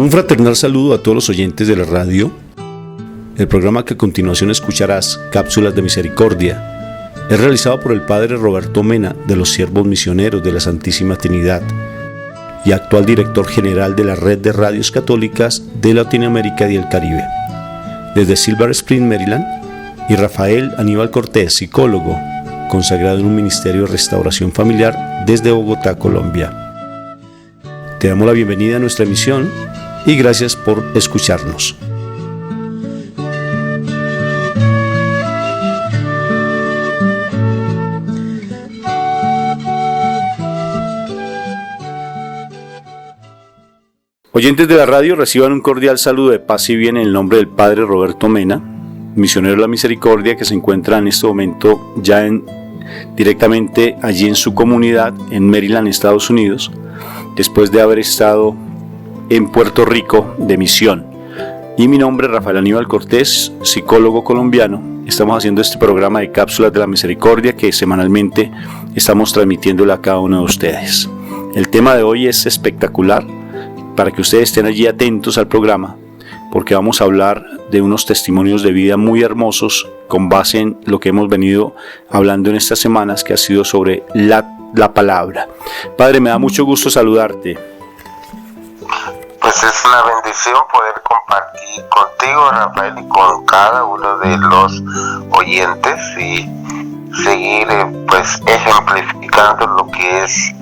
Un fraternal saludo a todos los oyentes de la radio. El programa que a continuación escucharás, Cápsulas de Misericordia, es realizado por el Padre Roberto Mena, de los Siervos Misioneros de la Santísima Trinidad y actual director general de la Red de Radios Católicas de Latinoamérica y el Caribe. Desde Silver Spring, Maryland, y Rafael Aníbal Cortés, psicólogo, consagrado en un ministerio de restauración familiar desde Bogotá, Colombia. Te damos la bienvenida a nuestra emisión y gracias por escucharnos. Oyentes de la radio, reciban un cordial saludo de paz y bien en el nombre del Padre Roberto Mena, misionero de la misericordia, que se encuentra en este momento ya directamente allí en su comunidad en Maryland, Estados Unidos, después de haber estado en Puerto Rico de misión. Y mi nombre es Rafael Aníbal Cortés, psicólogo colombiano. Estamos haciendo este programa de Cápsulas de la Misericordia que semanalmente estamos transmitiéndole a cada uno de ustedes. El tema de hoy es espectacular, para que ustedes estén allí atentos al programa, porque vamos a hablar de unos testimonios de vida muy hermosos con base en lo que hemos venido hablando en estas semanas, que ha sido sobre la palabra. Padre, me da mucho gusto saludarte. Pues es una bendición poder compartir contigo, Rafael, y con cada uno de los oyentes y seguir pues ejemplificando lo que es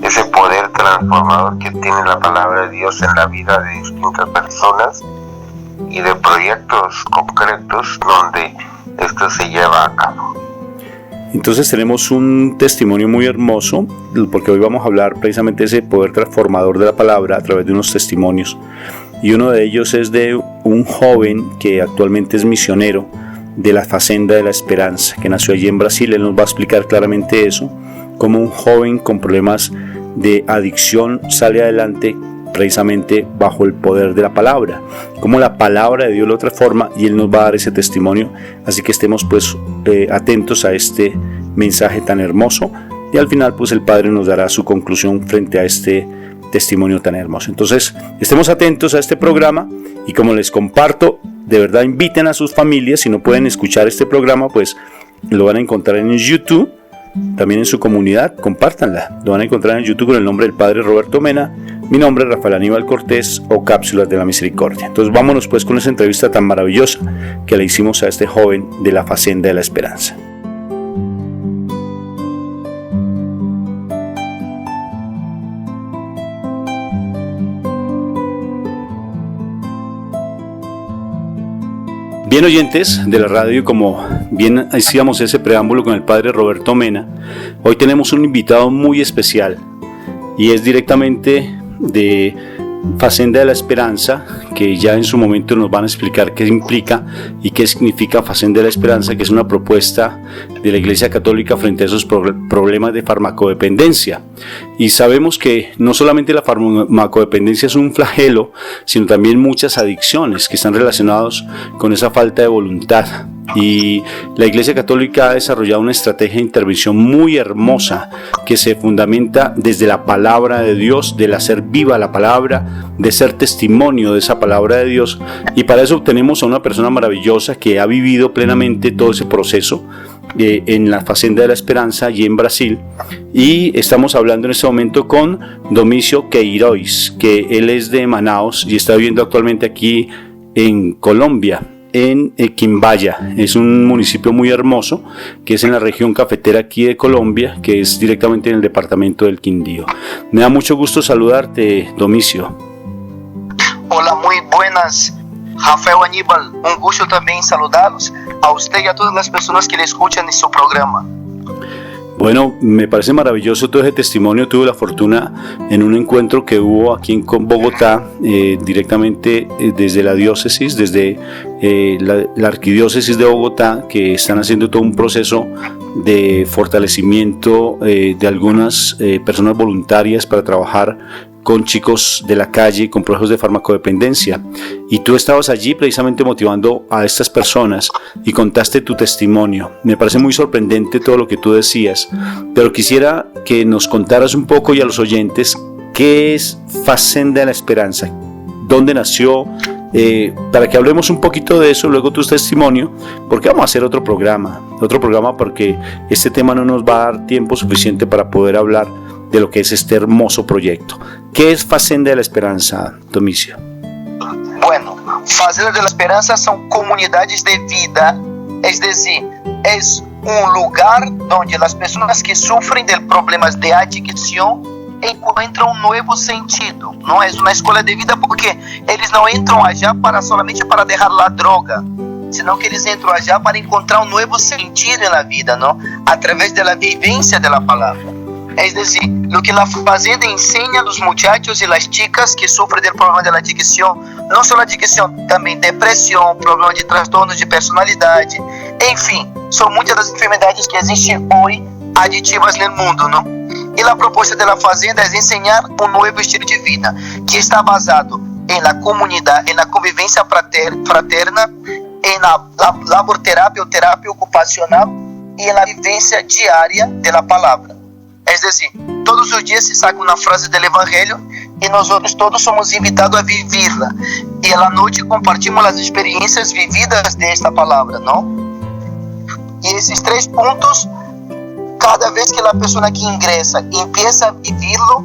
ese poder transformador que tiene la palabra de Dios en la vida de distintas personas y de proyectos concretos donde esto se lleva a cabo. Entonces tenemos un testimonio muy hermoso, porque hoy vamos a hablar precisamente de ese poder transformador de la palabra a través de unos testimonios, y uno de ellos es de un joven que actualmente es misionero de la Fazenda de la Esperanza, que nació allí en Brasil. Él nos va a explicar claramente eso, cómo un joven con problemas de adicción sale adelante precisamente bajo el poder de la palabra, cómo la palabra de Dios lo transforma, y él nos va a dar ese testimonio. Así que estemos pues atentos a este mensaje tan hermoso, y al final pues el Padre nos dará su conclusión frente a este testimonio tan hermoso. Entonces estemos atentos a este programa, y como les comparto, de verdad inviten a sus familias. Si no pueden escuchar este programa, pues lo van a encontrar en YouTube, también en su comunidad. Compártanla, lo van a encontrar en YouTube con el nombre del Padre Roberto Mena. Mi nombre es Rafael Aníbal Cortés, o Cápsulas de la Misericordia. Entonces vámonos pues con esa entrevista tan maravillosa que le hicimos a este joven de la Fazenda de la Esperanza. Bien, oyentes de la radio, como bien hacíamos ese preámbulo con el Padre Roberto Mena, hoy tenemos un invitado muy especial, y es directamente de Fazenda de la Esperanza, que ya en su momento nos van a explicar qué implica y qué significa Fazenda de la Esperanza, que es una propuesta de la Iglesia Católica frente a esos problemas de farmacodependencia. Y sabemos que no solamente la farmacodependencia es un flagelo, sino también muchas adicciones que están relacionadas con esa falta de voluntad. Y la Iglesia Católica ha desarrollado una estrategia de intervención muy hermosa que se fundamenta desde la palabra de Dios, del hacer viva la palabra, de ser testimonio de esa palabra de Dios. Y para eso tenemos a una persona maravillosa que ha vivido plenamente todo ese proceso en la Fazenda de la Esperanza y en Brasil. Y estamos hablando en este momento con Domicio Queiroz, que él es de Manaus y está viviendo actualmente aquí en Colombia, en Quimbaya. Es un municipio muy hermoso que es en la región cafetera aquí de Colombia, que es directamente en el departamento del Quindío. Me da mucho gusto saludarte, Domicio. Hola, muy buenas, Rafael Aníbal. Un gusto también saludarlos a usted y a todas las personas que le escuchan en su programa. Bueno, me parece maravilloso todo ese testimonio. Tuve la fortuna en un encuentro que hubo aquí en Bogotá, directamente desde la diócesis, desde la arquidiócesis de Bogotá, que están haciendo todo un proceso de fortalecimiento de algunas personas voluntarias para trabajar con chicos de la calle con procesos de farmacodependencia, y tú estabas allí precisamente motivando a estas personas y contaste tu testimonio. Me parece muy sorprendente todo lo que tú decías, pero quisiera que nos contaras un poco, y a los oyentes, ¿qué es Fazenda de la Esperanza? dónde nació, para que hablemos un poquito de eso, luego tu testimonio, porque vamos a hacer otro programa porque este tema no nos va a dar tiempo suficiente para poder hablar de lo que es este hermoso proyecto. ¿Qué es Fazenda de la Esperanza, Domicio? Bueno, Fazenda de la Esperanza son comunidades de vida, es decir, es un lugar donde las personas que sufren de problemas de adicción encontram um novo sentido. Não é uma escolha de vida porque eles não entram allá solamente para deixar a droga, senão que eles entram allá para encontrar um novo sentido na vida, não? Através da vivência da palavra. É decir, o que a fazenda ensina aos muchachos e as chicas que sofrem do problema da adicção, não só adicção, também depressão, problema de transtornos de personalidade, enfim, são muitas das enfermidades que existem hoje aditivas no mundo, não? E a proposta da fazenda é ensinar um novo estilo de vida que está basado em la comunidade, em la convivência fraterna, em la laborterapia ou terapia ocupacional e na vivência diária da palavra. É decir, todos os dias se saca uma frase do Evangelho e nós outros todos somos invitados a vivê-la. E à noite compartilhamos as experiências vividas desta palavra, não? E esses 3 pontos, cada vez que a pessoa que ingressa empieza a vivê-lo,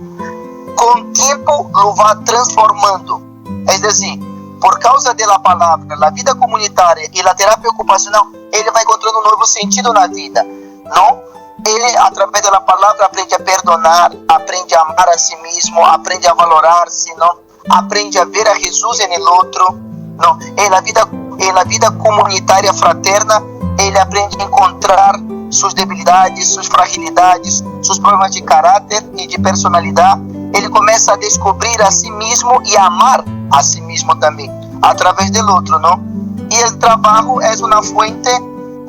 com o tempo lo vai transformando. É decir, por causa da palavra, a vida comunitária e a terapia ocupacional, ele vai encontrando um novo sentido na vida, não? Ele, através da palavra, aprende a perdonar, aprende a amar a si mesmo, aprende a valorar-se, não? Aprende a ver a Jesus no outro, não? E na vida comunitária fraterna, ele aprende a encontrar suas debilidades, suas fragilidades, seus problemas de caráter e de personalidade. Ele começa a descobrir a si mesmo e a amar a si mesmo também, através do outro, não? E o trabalho é uma fonte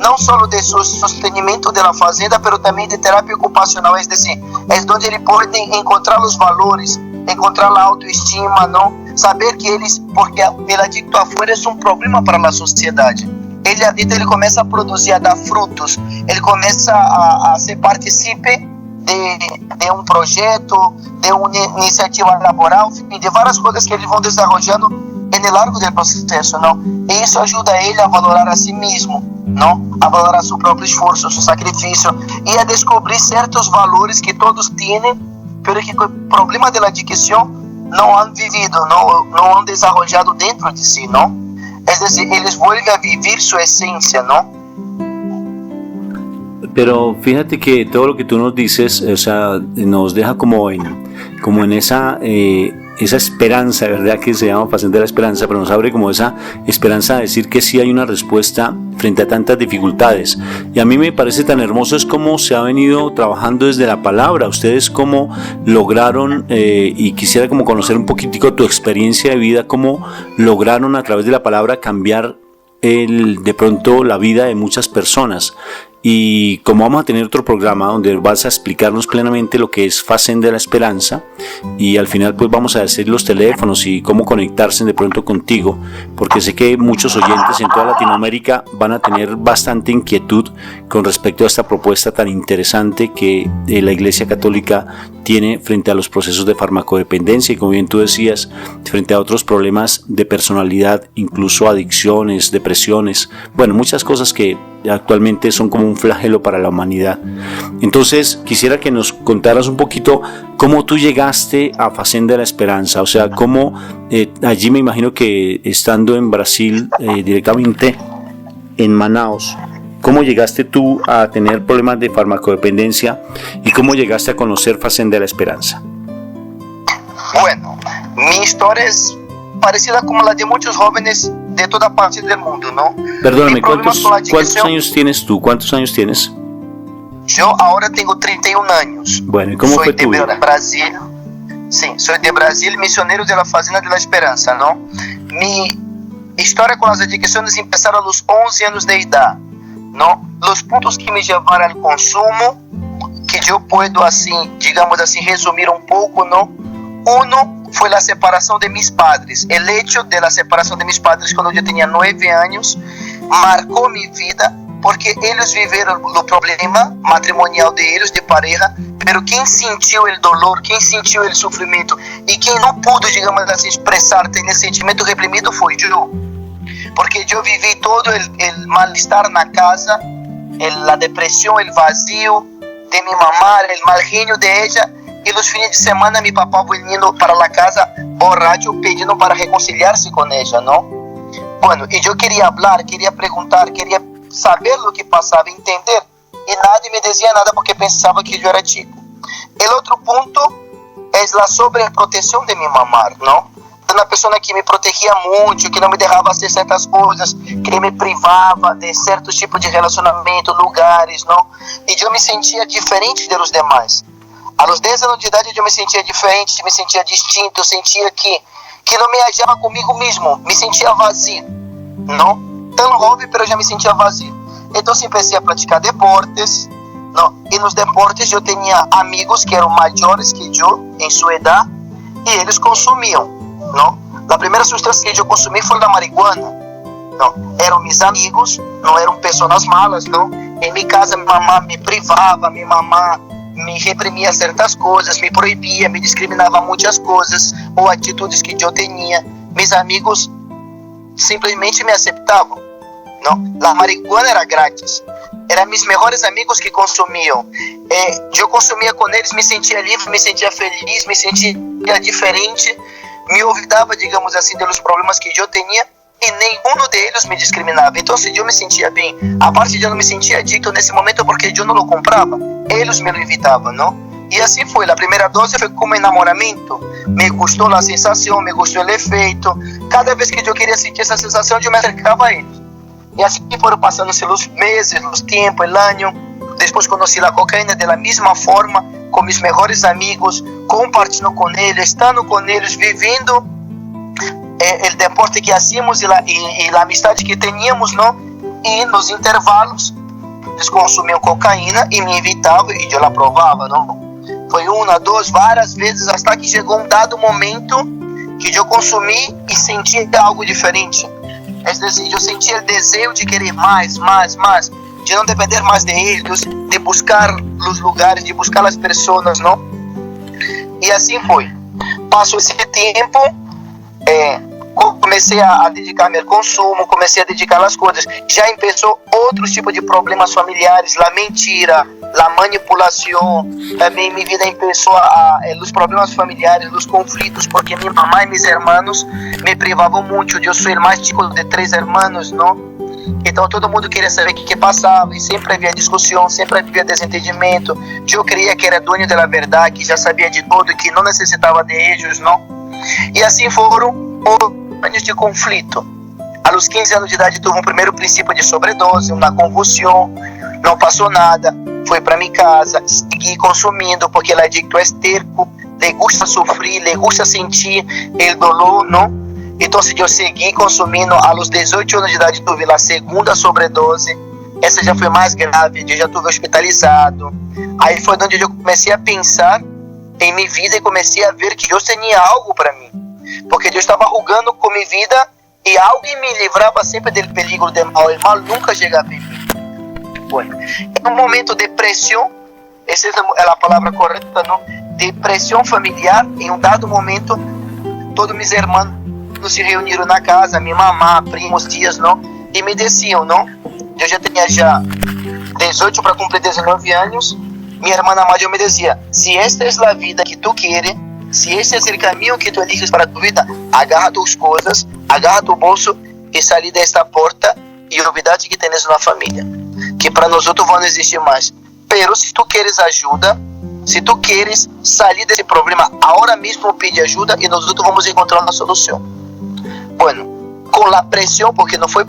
não só de sostenimento da fazenda, mas também de terapia ocupacional, é decir, é onde ele pode encontrar os valores, encontrar a autoestima, não? Saber que eles, porque o adicto afuera é um problema para a sociedade. Ele adicto, ele começa a produzir, a dar frutos, ele começa a ser participe de um projeto, de uma iniciativa laboral, de várias coisas que eles vão desenvolvendo no largo do processo, não? E isso ajuda ele a valorar a si mesmo, não? A valorar seu próprio esforço, seu sacrifício e a descobrir certos valores que todos têm, pero que o problema da adicção não han vivido, não han desenvolvido dentro de si, não? É decir, eles volvem a viver sua essência, não? Pero fíjate que todo lo que tú nos dices, o sea, nos deja como en esa esperanza, ¿verdad? Que se llama Fazenda de la Esperanza, pero nos abre como esa esperanza de decir que sí hay una respuesta frente a tantas dificultades. Y a mí me parece tan hermoso es cómo se ha venido trabajando desde la palabra. Ustedes cómo lograron, y quisiera como conocer un poquitico tu experiencia de vida, cómo lograron a través de la palabra cambiar de pronto la vida de muchas personas. Y como vamos a tener otro programa donde vas a explicarnos plenamente lo que es Fazenda de la Esperanza, y al final pues vamos a decir los teléfonos y cómo conectarse de pronto contigo, porque sé que muchos oyentes en toda Latinoamérica van a tener bastante inquietud con respecto a esta propuesta tan interesante que la Iglesia Católica tiene frente a los procesos de farmacodependencia y, como bien tú decías, frente a otros problemas de personalidad, incluso adicciones, depresiones, bueno, muchas cosas que actualmente son como un flagelo para la humanidad. Entonces quisiera que nos contaras un poquito cómo tú llegaste a Fazenda de la Esperanza, o sea, cómo allí me imagino que estando en Brasil, directamente en Manaus, ¿cómo llegaste tú a tener problemas de farmacodependencia y cómo llegaste a conocer Fazenda de la Esperanza? Bueno, mi historia es parecida como la de muchos jóvenes de toda parte del mundo, ¿no? Perdóname, ¿cuántos años tienes tú? ¿Cuántos años tienes? Yo ahora tengo 31 años. Bueno, ¿y cómo fue tu vida? Soy de Brasil. Sí, soy de Brasil, misionero de la Fazenda de la Esperanza, ¿no? Mi historia con las adicciones empezaron a los 11 años de edad, ¿no? Los puntos que me llevaron al consumo, que yo puedo así, digamos así, resumir un poco, ¿no? Uno fue la separación de mis padres. El hecho de la separación de mis padres cuando yo tenía 9 años marcó mi vida porque ellos vivieron el problema matrimonial de ellos, de pareja, pero quem sentiu o dolor, quem sentiu o sofrimento e quem não pôde, digamos assim, expressar esse sentimento reprimido foi eu. Porque eu vivi todo o mal-estar na casa, a depressão, o vazio de minha mamá, o mal genio de ella, e nos fins de semana meu papá vindo para a casa borracho pedindo para reconciliar-se com ella, não? Bueno, e eu queria falar, queria perguntar, queria saber o que passava, entender, e nadie me dizia nada porque pensava que eu era chico. O outro ponto é a sobreproteção de minha mamá, não? Uma pessoa que me protegia muito, que não me deixava fazer certas coisas, que me privava de certos tipos de relacionamento, lugares, não? E eu me sentia diferente dos demais. Aos 10 anos de idade eu me sentia diferente, me sentia distinto, eu sentia que não me achava comigo mesmo, me sentia vazio, não? Tão jovem, mas já me sentia vazio. Então eu comecei a praticar deportes, não? E nos deportes eu tinha amigos que eram maiores que eu, em sua idade, e eles consumiam. Não? A primeira substância que eu consumi foi a marihuana. Não? Eram meus amigos, não eram pessoas malas, não? Em minha casa, minha mamãe me privava, minha mamãe me reprimia certas coisas, me proibia, me discriminava muitas coisas ou atitudes que eu tinha. Meus amigos simplesmente me aceitavam. Não? A marihuana era grátis. Eram meus melhores amigos que consumiam. Eu consumia com eles, me sentia livre, me sentia feliz, me sentia diferente. Me olvidava, digamos assim, dos problemas que eu tinha e nenhum deles me discriminava. Então, se eu me sentia bem, a parte de eu não me sentia adicto nesse momento porque eu não o comprava, eles me invitavam, não? E assim foi. A primeira dose foi como enamoramento. Me gostou a sensação, me gostou o efeito. Cada vez que eu queria sentir essa sensação, eu me acercava a eles. E assim foram passando-se os meses, os tempos, o ano. Depois conheci a cocaína da mesma forma, com meus melhores amigos, compartilhando com eles, estando com eles, vivendo o deporte que hacíamos e a amizade que tínhamos, não? E nos intervalos, eles consumiam cocaína e me invitavam e eu la provava, não? Foi uma, duas, várias vezes, até que chegou um dado momento que eu consumi e senti algo diferente. É decir, eu sentia o desejo de querer mais, de não depender mais de eles, de buscar os lugares, de buscar as pessoas, não? E assim foi. Passou esse tempo, comecei a dedicar-me ao consumo, comecei a dedicar às coisas. Já começou outros tipos de problemas familiares, a mentira, a manipulação. Também minha vida começou os problemas familiares, os conflitos, porque minha mamãe e meus irmãos me privavam muito. Eu sou o mais chico de 3 irmãos, não? Então todo mundo queria saber o que passava e sempre havia discussão, sempre havia desentendimento. Eu creia que era dono da verdade, que já sabia de tudo, que não necessitava de eles, não? E assim foram anos de conflito. Aos 15 anos de idade tive um primeiro princípio de sobredose, uma convulsão, não passou nada, fui para minha casa, segui consumindo porque o adicto é terco, le gusta sofrer, le gusta sentir o dolor, não? Então, eu segui consumindo. Aos 18 anos de idade, tive a segunda sobredose. Essa já foi mais grave, eu já estive hospitalizado. Aí foi onde eu comecei a pensar em minha vida e comecei a ver que Deus tinha algo para mim. Porque Deus estava jogando com minha vida e algo me livrava sempre do perigo do mal. O mal nunca chegava em mim. Bueno, em um momento de pressão, essa é a palavra correta, não? Depressão familiar, em um dado momento, todos meus irmãos se reuniram na casa, minha mamã, primos, tias, não? E me diziam, não? Eu já tinha 18 para cumprir 19 anos. Minha irmã mais me dizia: se esta é a vida que tu queres, se este é o caminho que tu eliges para tu vida, agarra tuas coisas, agarra tu bolso e saí desta porta e olvidate que tens uma família, que para nós outros não existe mais. Pero se tu queres ajuda, se tu queres sair desse problema, agora mesmo pede ajuda e nós outros vamos encontrar uma solução. Bueno, com a pressão, porque não foi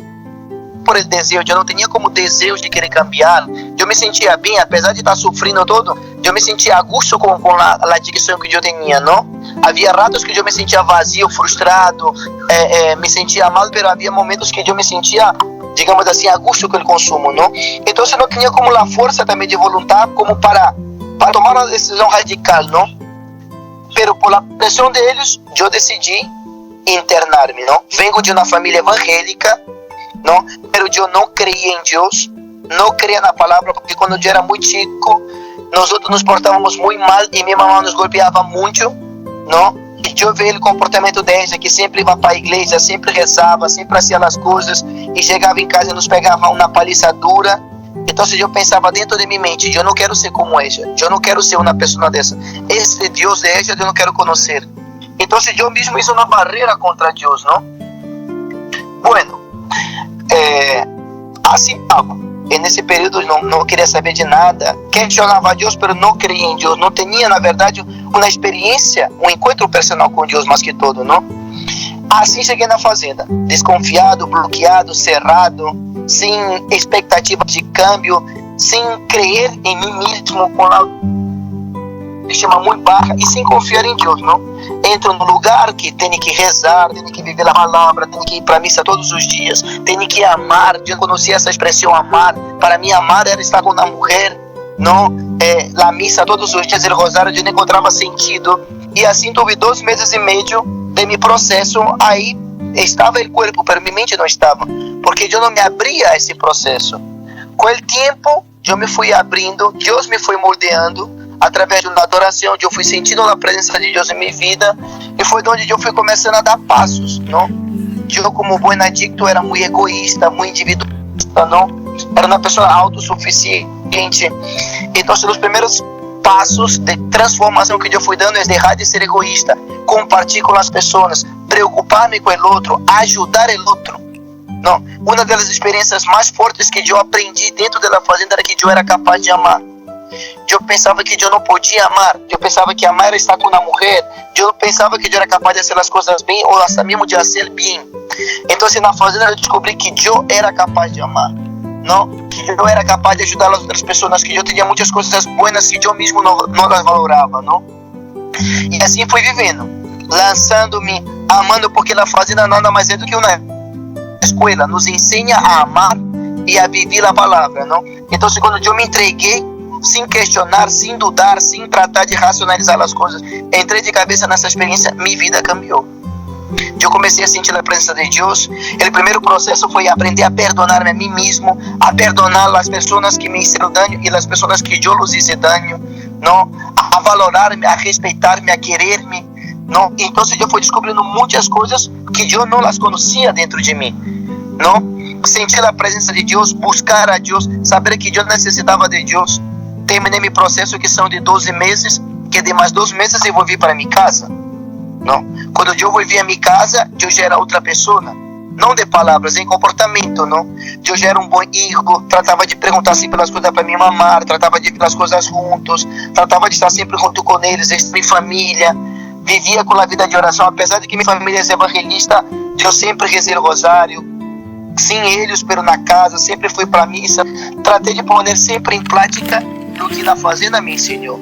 por el desejo, eu não tinha como desejo de querer cambiar, eu me sentia bem, apesar de estar sofrendo todo, eu me sentia a gusto com a adicção que eu tinha, não? Havia ratos que eu me sentia vazio, frustrado, me sentia mal, mas havia momentos que eu me sentia, digamos assim, a gusto com o consumo, não? Então eu não tinha como a força também de vontade como para tomar uma decisão radical, não? Pero por a pressão deles, eu decidi internar-me, não? Vengo de uma família evangélica, não? Pero eu não creia em Deus, não creia na palavra, porque quando eu era muito chico, nosotros nos portábamos muy mal y mi mamá nos golpeaba mucho, ¿no? Y yo veía el comportamiento de ella, que siempre iba para la iglesia, siempre rezaba, siempre hacía las cosas y llegaba en casa y nos pegaba una paliza dura. Entonces yo pensaba dentro de mi mente, yo no quiero ser como ella, yo no quiero ser una persona de esa. Ese Dios de ella yo no quiero conocer. Entonces yo mismo hice una barrera contra Dios, ¿no? Bueno, así estaba. En ese período no quería saber de nada, questionaba a Dios, pero no creía en Dios, no tenía, na verdade, uma experiência, um encontro personal com Deus mais que todo, não? Assim cheguei na fazenda, desconfiado, bloqueado, cerrado, sem expectativa de câmbio, sem crer em mim mesmo, com a estima muito baixa e sem confiar em Deus, não? Entro num lugar que tem que rezar, tem que viver a palavra, tem que ir para a missa todos os dias, tem que amar. Eu conhecia essa expressão amar. Para mim, amar era estar com uma mulher, não? A missa todos os dias, o rosário, eu não encontrava sentido. E assim, tive 2 meses e meio de meu processo. Aí estava o corpo, mas minha mente não estava, porque eu não me abria a esse processo. Com o tempo, eu me fui abrindo, Deus me foi moldeando. Através de uma adoração, eu fui sentindo a presença de Deus em minha vida e foi onde eu fui começando a dar passos, não? Eu, como bom adicto, era muito egoísta, muito individualista, não? Era uma pessoa autossuficiente. Então, os primeiros passos de transformação que eu fui dando é deixar de ser egoísta, compartilhar com as pessoas, preocupar-me com o outro, ajudar o outro. Não? Uma das experiências mais fortes que eu aprendi dentro da fazenda era que eu era capaz de amar. Eu pensava que eu não podia amar, eu pensava que amar era estar com uma mulher, eu pensava que eu era capaz de fazer as coisas bem, ou até mesmo de fazer bem. Então, na fazenda eu descobri que eu era capaz de amar, não? Que eu era capaz de ajudar as outras pessoas, que eu tinha muitas coisas boas que eu mesmo não as valorava, não? E assim fui vivendo, lançando-me, amando, porque a fazenda nada mais é do que uma escola, nos ensina a amar e a viver a palavra, não? Então, quando eu me entreguei, sem questionar, sem dudar, sem tratar de racionalizar as coisas, entrei de cabeça nessa experiência, minha vida cambiou. Eu comecei a sentir a presença de Deus. O primeiro processo foi aprender a perdonar a mim mesmo, a perdonar as pessoas que me fizeram dano e as pessoas que eu lhes hice dano, não? A valorar-me, a respeitar-me, a querer-me, não? Então eu fui descobrindo muitas coisas que eu não as conhecia dentro de mim, não? Sentir a presença de Deus, buscar a Deus, saber que eu necessitava de Deus. Terminei meu processo, que são de 12 meses, que de mais 2 meses eu vou vir para minha casa, não? Quando eu vou vir a minha casa, eu já era outra pessoa, não de palavras, em comportamento, não? Eu já era um bom hijo, tratava de perguntar sempre as coisas para minha mamãe, tratava de ver as coisas juntos, tratava de estar sempre junto com eles, minha família, vivia com a vida de oração, apesar de que minha família é evangelista, eu sempre rezei o rosário, sem eles, pero na casa, sempre fui para a missa, tratei de pôr sempre em prática o que na fazenda me ensinou.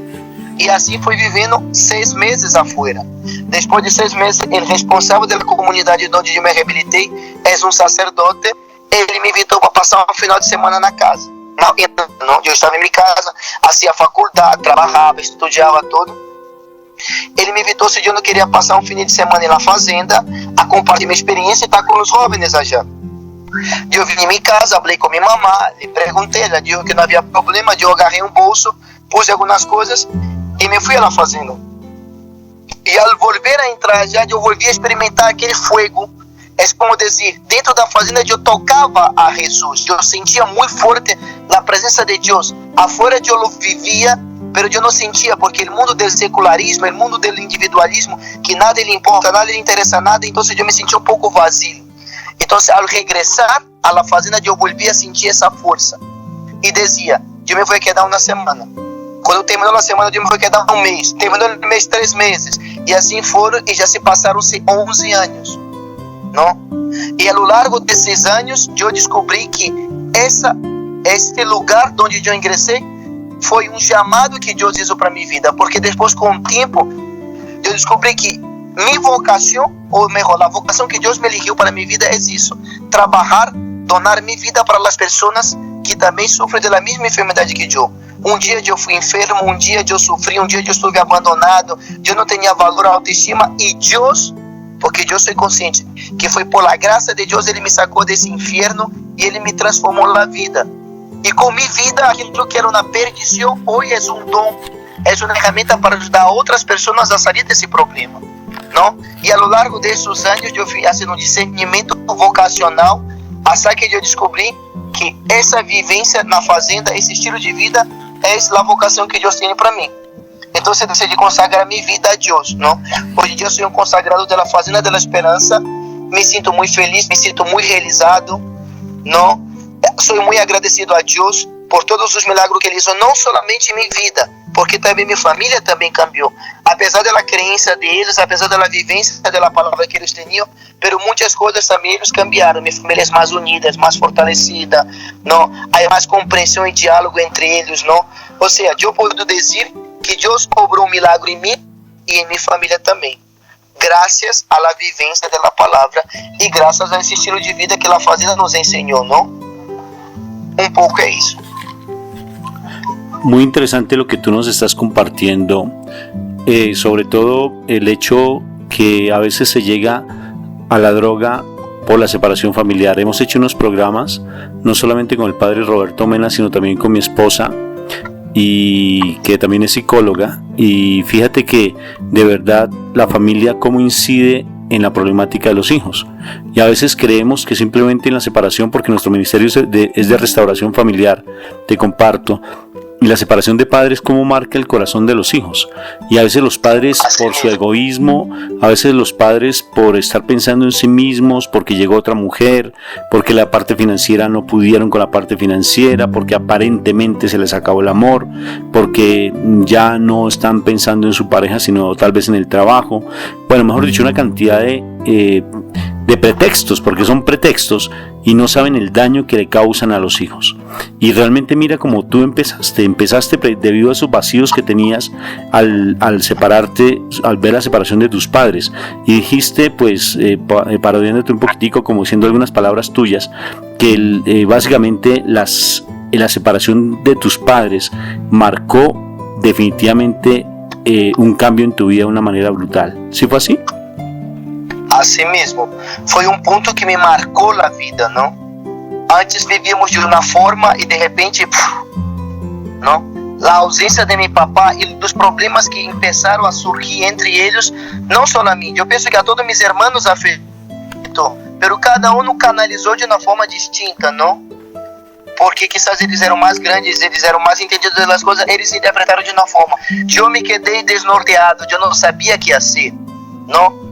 E assim fui vivendo 6 meses afuera. Depois de 6 meses, o responsável da comunidade onde eu me reabilitei é um sacerdote. Ele me invitou para passar um final de semana na casa. Não, eu estava em minha casa, fazia faculdade, trabalhava, estudava tudo. Ele me invitou se eu não queria passar um fim de semana na fazenda, a compartilhar minha experiência e estar com os jovens allá. Eu vim em minha casa, falei com minha mamãe, lhe perguntei, ela disse que não havia problema, eu agarrei um bolso, pus algumas coisas e me fui à fazenda. E ao volver a entrar já, eu volvi a experimentar aquele fogo. É como dizer, dentro da fazenda eu tocava a Jesus, eu sentia muito forte a presença de Deus. Afuera eu vivia, mas eu não sentia, porque o mundo do secularismo, o mundo do individualismo, que nada lhe importa, nada lhe interessa nada, então eu me sentia um pouco vazio. Então, ao regressar à fazenda, eu volvi a sentir essa força. E dizia, eu me vou quedar uma semana. Quando terminou a semana, eu me vou quedar um mês. Terminou o mês, 3 meses. E assim foram, e já se passaram-se 11 anos. Não? E ao largo desses anos, eu descobri que este lugar onde eu ingressei foi um chamado que Deus hizo para minha vida. Porque depois, com o tempo, eu descobri que minha vocação, ou melhor, a vocação que Deus me eligiu para minha vida é isso: trabalhar, donar minha vida para as pessoas que também sofrem da mesma enfermidade que eu. Um dia eu fui enfermo, um dia eu sofri, um dia eu estive abandonado, eu não tinha valor, autoestima, e Deus, porque eu sou consciente que foi por la graça de Deus, Ele me sacou desse inferno e Ele me transformou na vida. E com minha vida, aquilo que era uma perdição, hoje é um dom, é uma ferramenta para ajudar outras pessoas a sair desse problema, não? E ao longo desses anos, eu fui fazendo um discernimento vocacional, até que eu descobri que essa vivência na fazenda, esse estilo de vida, é a vocação que Deus tem para mim. Então eu decidi consagrar minha vida a Deus, não? Hoje em dia eu sou um consagrado da Fazenda da Esperança, me sinto muito feliz, me sinto muito realizado, não? Sou muito agradecido a Deus por todos os milagres que Ele hizo, não somente em minha vida, porque também minha família também cambiou. Apesar da crença deles, apesar da vivência da palavra que eles tinham, pero muitas coisas também eles cambiaram. Minha família é mais unida, mais fortalecida, não? Há mais compreensão e diálogo entre eles, não? Ou seja, eu posso dizer que Deus obrou um milagre em mim e em minha família também, graças à vivência da palavra e graças a esse estilo de vida que a Fazenda nos ensinou, não? Um pouco é isso. Muy interesante lo que tú nos estás compartiendo, sobre todo el hecho que a veces se llega a la droga por la separación familiar. Hemos hecho unos programas, no solamente con el padre Roberto Mena, sino también con mi esposa, y que también es psicóloga, y fíjate que de verdad la familia cómo incide en la problemática de los hijos, y a veces creemos que simplemente en la separación, porque nuestro ministerio es de restauración familiar, te comparto, y la separación de padres cómo marca el corazón de los hijos, y a veces los padres por su egoísmo, a veces los padres por estar pensando en sí mismos, porque llegó otra mujer, porque la parte financiera no pudieron con la parte financiera, porque aparentemente se les acabó el amor, porque ya no están pensando en su pareja sino tal vez en el trabajo, bueno, mejor dicho, una cantidad de pretextos, porque son pretextos y no saben el daño que le causan a los hijos. Y realmente mira como tú empezaste debido a esos vacíos que tenías al separarte, al ver la separación de tus padres, y dijiste, pues parodiándote un poquitico, como diciendo algunas palabras tuyas, que básicamente la separación de tus padres marcó definitivamente un cambio en tu vida de una manera brutal. ¿Sí fue así? Assim mesmo, foi ponto que me marcou a vida, não? Antes vivíamos de uma forma e de repente, não? A ausência de meu papá e dos problemas que começaram a surgir entre eles, não só a mim. Eu penso que a todos meus irmãos afetou, mas cada um canalizou de uma forma distinta, não? Porque quizás eles eram mais grandes, eles eram mais entendidos das coisas, eles interpretaram de uma forma. Eu me quedei desnorteado, eu não sabia o que ia ser, não?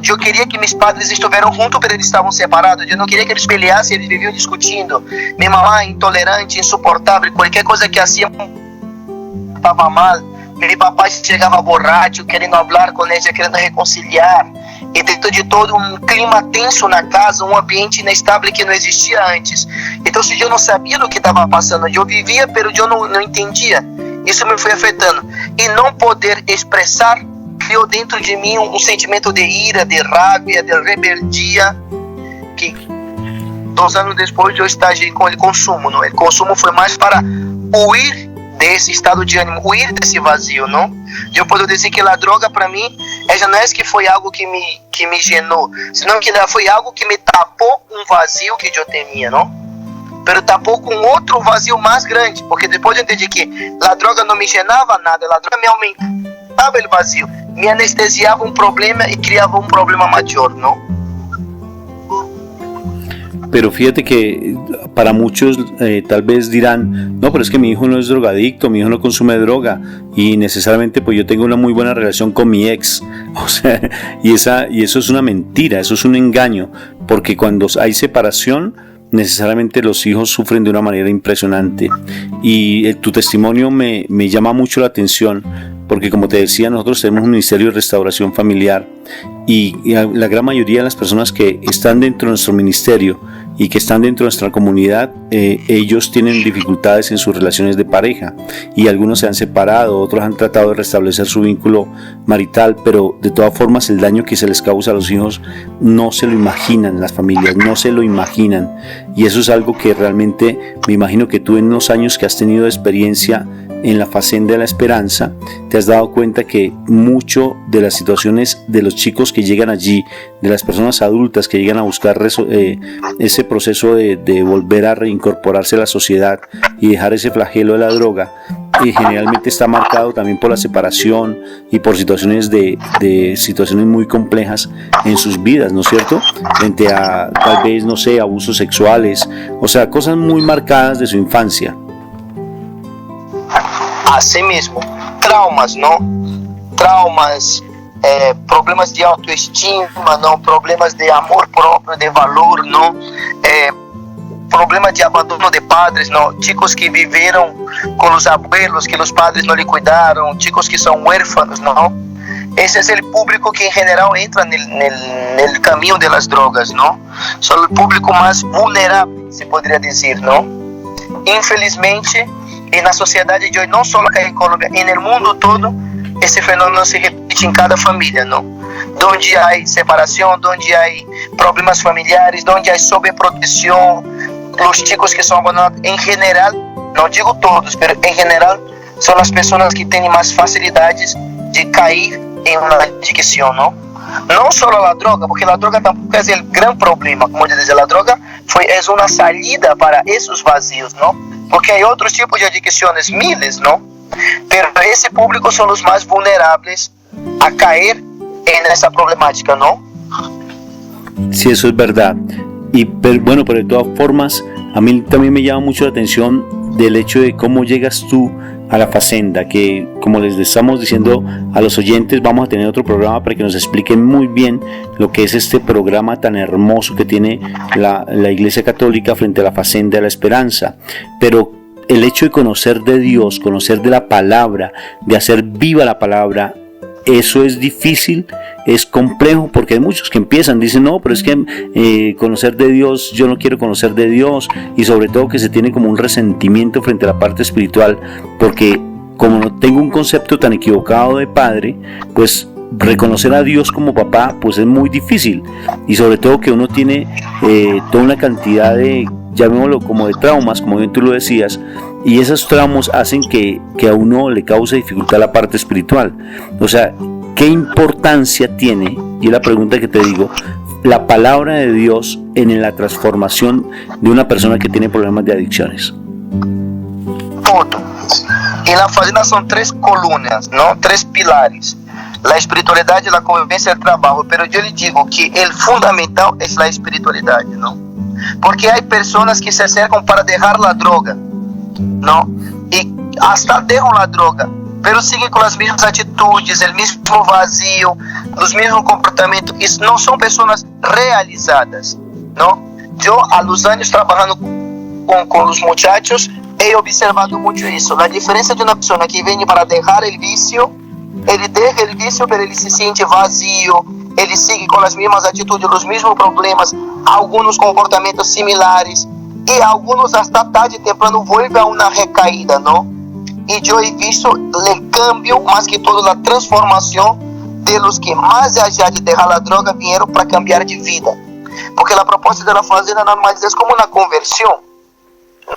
Eu queria que meus padres estivessem juntos, mas eles estavam separados. Eu não queria que eles peleassem, eles viviam discutindo. Minha mamãe, intolerante, insuportável, qualquer coisa que hacía estava mal. Meu papai chegava borracho, querendo falar com ela, querendo reconciliar. E dentro de todo clima tenso na casa, ambiente inestável que não existia antes. Então, se eu não sabia do que estava passando, eu vivia, mas eu não entendia. Isso me foi afetando. E não poder expressar criou dentro de mim sentimento de ira, de raiva, de rebeldia, que 2 anos depois eu estagiei com o consumo, não? O consumo foi mais para huir desse estado de ânimo, huir desse vazio, não? Eu posso dizer que a droga para mim, ela não é que foi algo que me genou, senão que ela foi algo que me tapou vazio que eu temia, não? Pero tapou com outro vazio mais grande, porque depois eu entendi que a droga não me genava nada, a droga me aumentava o vazio, me anestesiava problema y creaba problema mayor, ¿no? Pero fíjate que para muchos tal vez dirán, no, pero es que mi hijo no es drogadicto, mi hijo no consume droga y necesariamente pues yo tengo una muy buena relación con mi ex, o sea, y eso es una mentira, eso es un engaño, porque cuando hay separación necesariamente los hijos sufren de una manera impresionante, y tu testimonio me llama mucho la atención, porque como te decía, nosotros tenemos un ministerio de restauración familiar, y la gran mayoría de las personas que están dentro de nuestro ministerio y que están dentro de nuestra comunidad, ellos tienen dificultades en sus relaciones de pareja, y algunos se han separado, otros han tratado de restablecer su vínculo marital, pero de todas formas el daño que se les causa a los hijos no se lo imaginan las familias, no se lo imaginan, y eso es algo que realmente me imagino que tú en los años que has tenido de experiencia en la Fazenda de la Esperanza, te has dado cuenta que mucho de las situaciones de los chicos que llegan allí, de las personas adultas que llegan a buscar ese proceso de volver a reincorporarse a la sociedad y dejar ese flagelo de la droga, generalmente está marcado también por la separación y por situaciones de situaciones muy complejas en sus vidas, ¿no es cierto? Frente a tal vez, no sé, abusos sexuales, o sea, cosas muy marcadas de su infancia. Assim mesmo, traumas, não? Traumas, problemas de autoestima, não? Problemas de amor próprio, de valor, não? Problema de abandono de padres, não? Chicos que viveram com os abuelos, que os padres não lhe cuidaram, chicos que são huérfanos, não? Esse é o público que em geral entra no caminho das drogas, não? São o público mais vulnerável, se poderia dizer, não? Infelizmente, e na sociedade de hoje, não só aqui em Colômbia, e no mundo todo, esse fenômeno se repete em cada família, não? Onde há separação, onde há problemas familiares, onde há sobreproteção, os chicos que são abandonados, em geral, não digo todos, mas em geral, são as pessoas que têm mais facilidades de cair em uma adicção, não? Não só a droga, porque a droga tampoco é o grande problema, como eu dizia, a droga é uma saída para esses vazios, não? Porque há outros tipos de adicções, miles, não? Mas esse público são os mais vulneráveis a cair nessa problemática, ¿no? Sí, eso es verdad. Y bueno, pero de todas formas, a mí también me llama mucho la atención del hecho de cómo llegas tú a la Fazenda, que como les estamos diciendo a los oyentes, vamos a tener otro programa para que nos expliquen muy bien lo que es este programa tan hermoso que tiene la Iglesia Católica frente a la Fazenda de la Esperanza. Pero el hecho de conocer de Dios, conocer de la palabra, de hacer viva la palabra, eso es difícil, es complejo, porque hay muchos que empiezan, dicen no, pero es que conocer de Dios, yo no quiero conocer de Dios, y sobre todo que se tiene como un resentimiento frente a la parte espiritual, porque como no tengo un concepto tan equivocado de padre, pues reconocer a Dios como papá pues es muy difícil, y sobre todo que uno tiene toda una cantidad de, llamémoslo como de traumas, como bien tú lo decías, y esos traumas hacen que a uno le cause dificultad la parte espiritual. O sea, ¿qué importancia tiene, y es la pregunta que te digo, la palabra de Dios en la transformación de una persona que tiene problemas de adicciones? Todo. En la Fazenda son 3 columnas, ¿no? 3 pilares. La espiritualidad, la convivencia y el trabajo. Pero yo le digo que el fundamental es la espiritualidad, ¿no? Porque hay personas que se acercan para dejar la droga, ¿no? Y hasta dejan la droga, pero siguen con las mismas atitudes, el mismo vacío, los mismos comportamientos, y no son personas realizadas, ¿no? Yo a los años trabajando con los muchachos he observado mucho eso, la diferencia de una persona que viene para dejar el vicio, él deja el vicio, pero él se siente vacío, ele sigue com as mesmas atitudes, os mesmos problemas, alguns comportamentos similares, e alguns hasta tarde temprano vuelve a uma recaída, não? E eu he visto o cambio, mais que todo, a transformação de los que mais allá de deixar a droga vieram para cambiar de vida, porque a proposta da Fazenda nada mais é como uma conversão,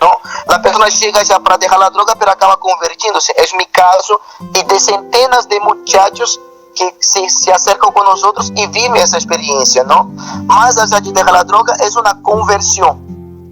não? A pessoa chega já para deixar a droga, mas acaba convertindo-se. É o meu caso e de centenas de muchachos que se acercam com nós outros e vivem essa experiência, não? Mas allá de deixar a droga é uma conversão,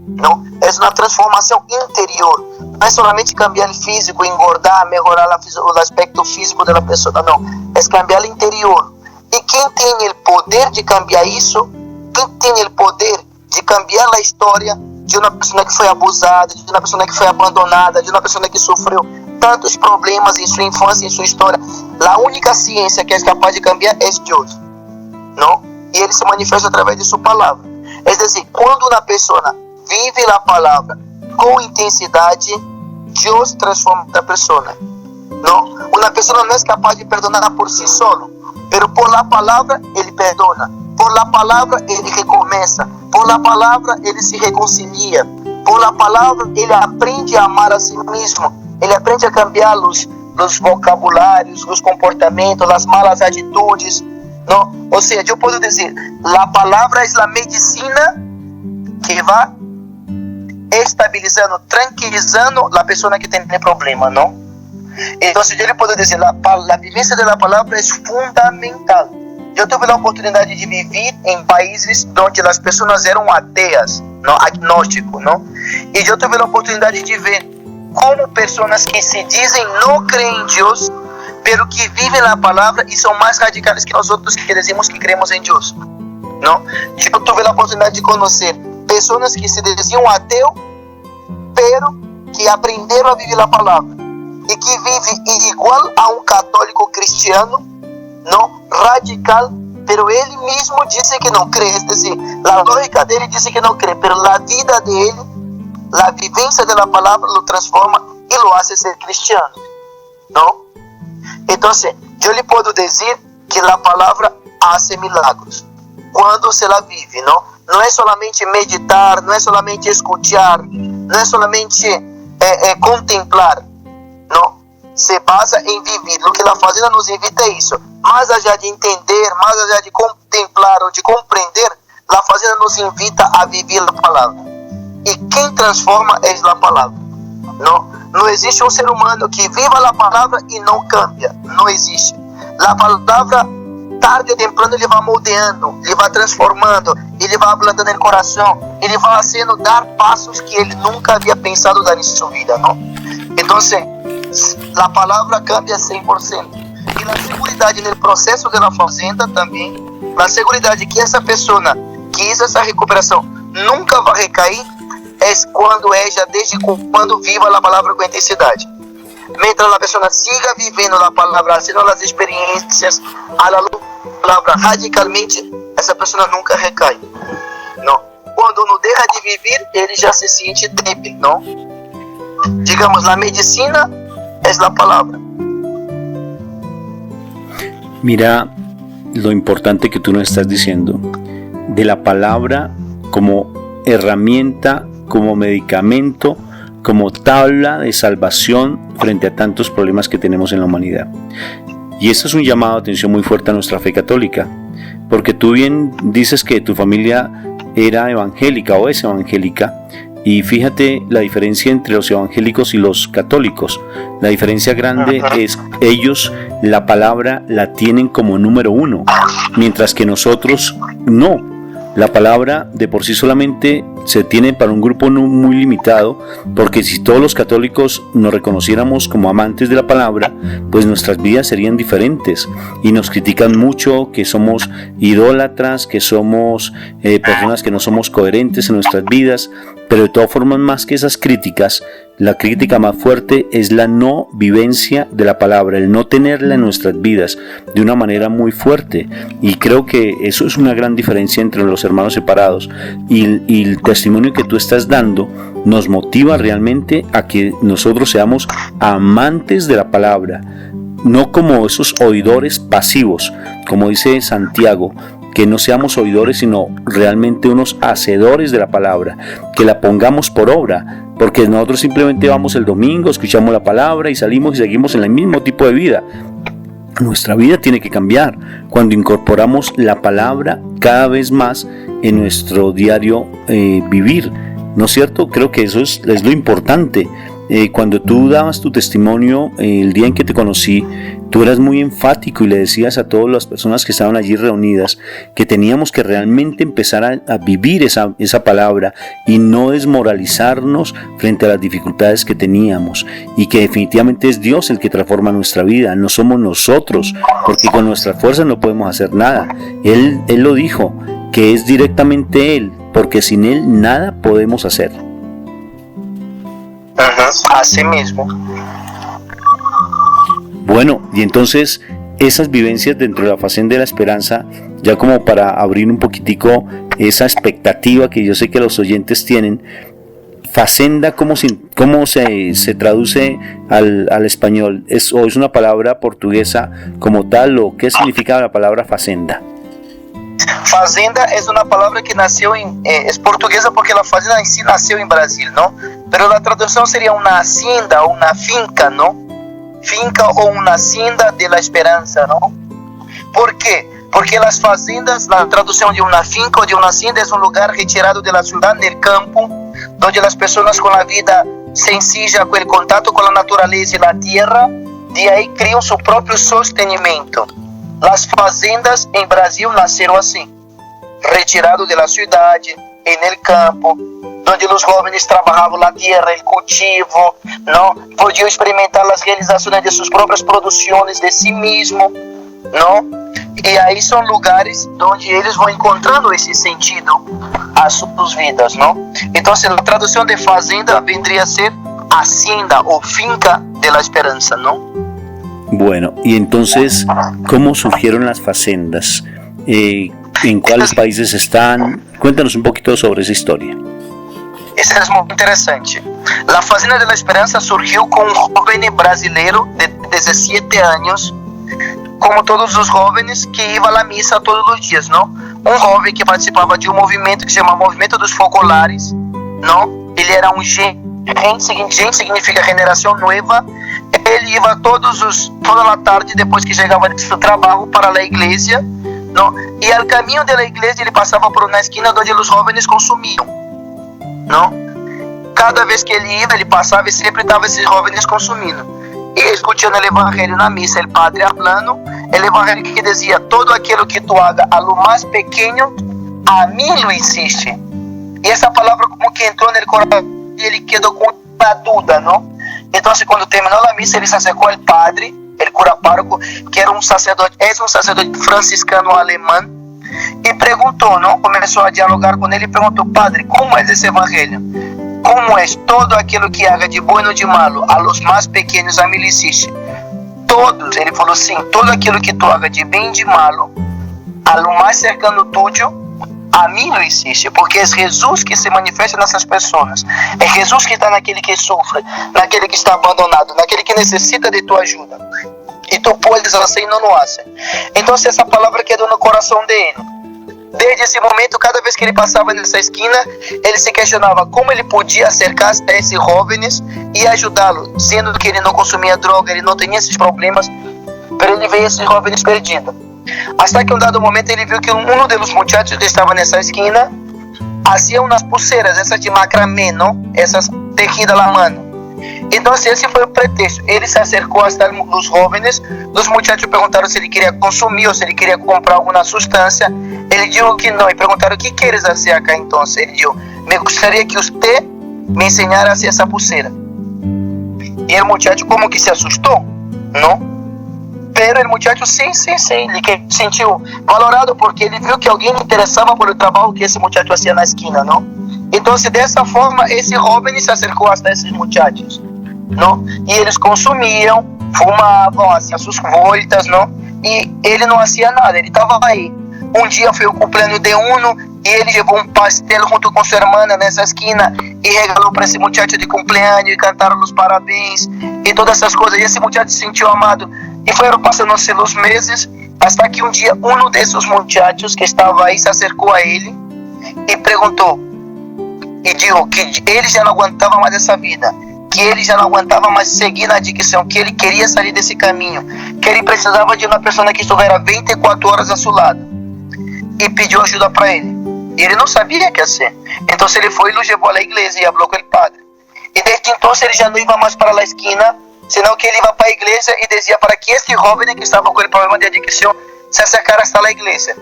não? É uma transformação interior. Não é somente cambiar o físico, engordar, melhorar o aspecto físico da pessoa, não. É cambiar o interior. E quem tem o poder de cambiar isso, quem tem o poder de cambiar a história de uma pessoa que foi abusada, de uma pessoa que foi abandonada, de uma pessoa que sofreu tantos problemas em sua infância, em sua história, a única ciência que é capaz de cambiar é Deus, não? E ele se manifesta através de sua palavra. É dizer, quando uma pessoa vive a palavra com intensidade, Deus transforma a pessoa, não? Uma pessoa não é capaz de perdonar por si solo, mas por la palavra ele perdona, por la palavra ele recomeça, por la palavra ele se reconcilia, por la palavra ele aprende a amar a si mesmo. Ele aprende a cambiar os vocabulários, os comportamentos, as malas atitudes, não? Ou seja, eu posso dizer, a palavra é a medicina que vai estabilizando, tranquilizando a pessoa que tem problema, não? Entonces yo le puedo decir, la vivencia de la palabra es fundamental. Yo tuve la oportunidad de vivir en países donde las personas eran ateas, ¿no? Agnósticos, ¿no? Y yo tuve la oportunidad de ver cómo personas que se dicen no creen en Dios, pero que viven la palabra y son más radicales que nosotros que decimos que creemos en Dios, ¿no? Yo tuve la oportunidad de conocer personas que se decían ateo, pero que aprendieron a vivir la palabra y que viven igual a un católico cristiano, ¿no? Radical, pero él mismo dice que no cree, es decir, la lógica de él dice que no cree, pero la vida de él, la vivencia de la palabra lo transforma y lo hace ser cristiano, ¿no? Entonces, yo le puedo decir que la palabra hace milagros cuando se la vive, ¿no? No es solamente meditar, no es solamente escuchar, no es solamente contemplar, ¿no? Se basa en vivir. Lo que la Fazenda nos invita es eso. Más allá de entender, más allá de contemplar o de comprender, la Fazenda nos invita a vivir la palabra. Y quien transforma es la palabra, ¿no? No existe un ser humano que viva la palabra y no cambia. No existe. La palabra, tarde o temprano, le va moldeando, le va transformando, y le va hablando en el corazón, y le va haciendo dar pasos que él nunca había pensado dar en su vida, ¿no? Entonces, la palabra cambia 100%. Y la seguridad en el proceso de la Fazenda también, la seguridad de que esa persona que hizo esa recuperación nunca va a recaer, es cuando ella, desde cuando viva la palabra con intensidad. Mientras la persona siga viviendo la palabra, haciendo las experiencias a la luz de la palabra radicalmente, esa persona nunca recae, ¿no? Cuando uno deja de vivir, él ya se siente débil, ¿no? Digamos, la medicina es la palabra. Mira lo importante que tú nos estás diciendo de la palabra como herramienta, como medicamento, como tabla de salvación frente a tantos problemas que tenemos en la humanidad. Y esto es un llamado de atención muy fuerte a nuestra fe católica, porque tú bien dices que tu familia era evangélica o es evangélica, y fíjate la diferencia entre los evangélicos y los católicos. La diferencia grande es ellos la palabra la tienen como número uno, mientras que nosotros no. La palabra de por sí solamente se tiene para un grupo muy limitado, porque si todos los católicos nos reconociéramos como amantes de la palabra, pues nuestras vidas serían diferentes, y nos critican mucho que somos idólatras, que somos personas que no somos coherentes en nuestras vidas. Pero de todas formas, más que esas críticas, la crítica más fuerte es la no vivencia de la palabra, el no tenerla en nuestras vidas de una manera muy fuerte. Y creo que eso es una gran diferencia entre los hermanos separados. Y el testimonio que tú estás dando nos motiva realmente a que nosotros seamos amantes de la palabra, no como esos oidores pasivos, como dice Santiago, que no seamos oidores, sino realmente unos hacedores de la palabra, que la pongamos por obra, porque nosotros simplemente vamos el domingo, escuchamos la palabra y salimos y seguimos en el mismo tipo de vida. Nuestra vida tiene que cambiar cuando incorporamos la palabra cada vez más en nuestro diario vivir, ¿no es cierto? Creo que eso es lo importante. Cuando tú dabas tu testimonio el día en que te conocí, tú eras muy enfático y le decías a todas las personas que estaban allí reunidas que teníamos que realmente empezar a vivir esa palabra y no desmoralizarnos frente a las dificultades que teníamos, y que definitivamente es Dios el que transforma nuestra vida, no somos nosotros, porque con nuestras fuerzas no podemos hacer nada. Él lo dijo, que es directamente Él, porque sin Él nada podemos hacer. Así mismo. Bueno, y entonces esas vivencias dentro de la Fazenda de la Esperanza, ya como para abrir un poquitico esa expectativa que yo sé que los oyentes tienen, Fazenda, ¿cómo se traduce al español? ¿Es una palabra portuguesa como tal, o qué significa la palabra Fazenda? Fazenda es una palabra que nació es portuguesa, porque la fazenda en sí nació en Brasil, ¿no? Pero la traducción sería una hacienda o una finca, ¿no? Finca o una hacienda de la esperanza, ¿no? ¿Por qué? Porque las fazendas, la traducción de una finca o de una hacienda, es un lugar retirado de la ciudad, del campo, donde las personas con la vida sencilla com o contato com a natureza e a terra, de aí criam seu próprio sostenimento. As fazendas em Brasil nasceram assim, retirado da cidade, no campo, onde os jovens trabalhavam a terra, o cultivo, não podiam experimentar as realizações de suas próprias produções de si mesmo, não? E aí são lugares onde eles vão encontrando esse sentido às suas vidas, não? Então, a tradução de fazenda vendría a ser hacienda o finca de la esperanza, ¿no? Bueno, y entonces, ¿cómo surgieron las facendas? ¿En cuáles países están? Cuéntanos un poquito sobre esa historia. Isso é muito interessante. A Fazenda de la Esperança surgiu com um jovem brasileiro de 17 anos, como todos os jovens que iam à missa todos os dias, não? Um jovem que participava de um movimento que se chama Movimento dos Focolares, não? Ele era um gente significa geração nova. Ele ia toda a tarde, depois que chegava do seu trabalho, para a igreja, não? E ao caminho da igreja ele passava por uma esquina onde os jovens consumiam, não? Cada vez que ele ia, ele passava e sempre estava esses jovens consumindo. E escutando o evangelho na missa, o padre falando, o evangelho que dizia: todo aquilo que tu haga a lo mais pequeno, a mim lo hiciste. E essa palavra como que entrou no coração e ele quedou com uma dúvida, não? Então, quando terminou a missa, ele se acercou ao padre, o cura pároco, que era um sacerdote franciscano alemão, e perguntou, não? Começou a dialogar com ele e perguntou: padre, como é esse evangelho? Como é todo aquilo que haga de bom e de malo a los mais pequenos a mim lhe hiciste? Todos, ele falou sim, todo aquilo que tu haga de bem e de malo a lo mais cercano tuyo, a mim não existe, porque é Jesus que se manifesta nessas pessoas, é Jesus que está naquele que sofre, naquele que está abandonado, naquele que necessita de tua ajuda, e tu podes assim não o hace. Então, essa palavra quedou no coração dele. Desde esse momento, cada vez que ele passava nessa esquina, ele se questionava como ele podia acercar-se a esses jovens e ajudá-los, sendo que ele não consumia droga, ele não tinha esses problemas, mas ele veio esses jovens perdidos. Até que um dado momento ele viu que um dos muchachos que estava nessa esquina fazia umas pulseiras, essas de macramé, não? Essas tejidas à mão. Então esse foi o pretexto. Ele se acercou hasta os jovens, os muchachos perguntaram se ele queria consumir ou se ele queria comprar alguma substância. Ele disse que não, e perguntaram: o que queres fazer acá então? Ele disse: me gostaria que você me ensinara a fazer essa pulseira. E o muchacho como que se assustou, não? Pero o muchacho sim, ele sentiu valorado porque ele viu que alguém interessava por o trabalho que esse muchacho fazia na esquina, não? Então, dessa forma, esse jovem se acercou a esses muchachos, não? E eles consumiam, fumavam, faziam suas voltas, não? E ele não fazia nada, ele estava aí. Um dia foi o cumpleaños de uno e ele levou um pastel junto com sua irmã nessa esquina e regalou para esse muchacho de cumpleaños e cantaram os parabéns e todas essas coisas. E esse muchacho se sentiu amado. E foram passando-se os meses, até que um dia um desses muchachos que estava aí se acercou a ele e perguntou, e disse que ele já não aguentava mais essa vida, que ele já não aguentava mais seguir na adicção, que ele queria sair desse caminho, que ele precisava de uma pessoa que estivesse 24 horas ao seu lado, e pediu ajuda para ele. E ele não sabia o que fazer. Então ele foi e o levou à igreja e falou com o padre. E desde então ele já não ia mais para a esquina, senão que ele ia para a igreja e dizia para que esse jovem que estava com o problema de adicção se acercasse à igreja.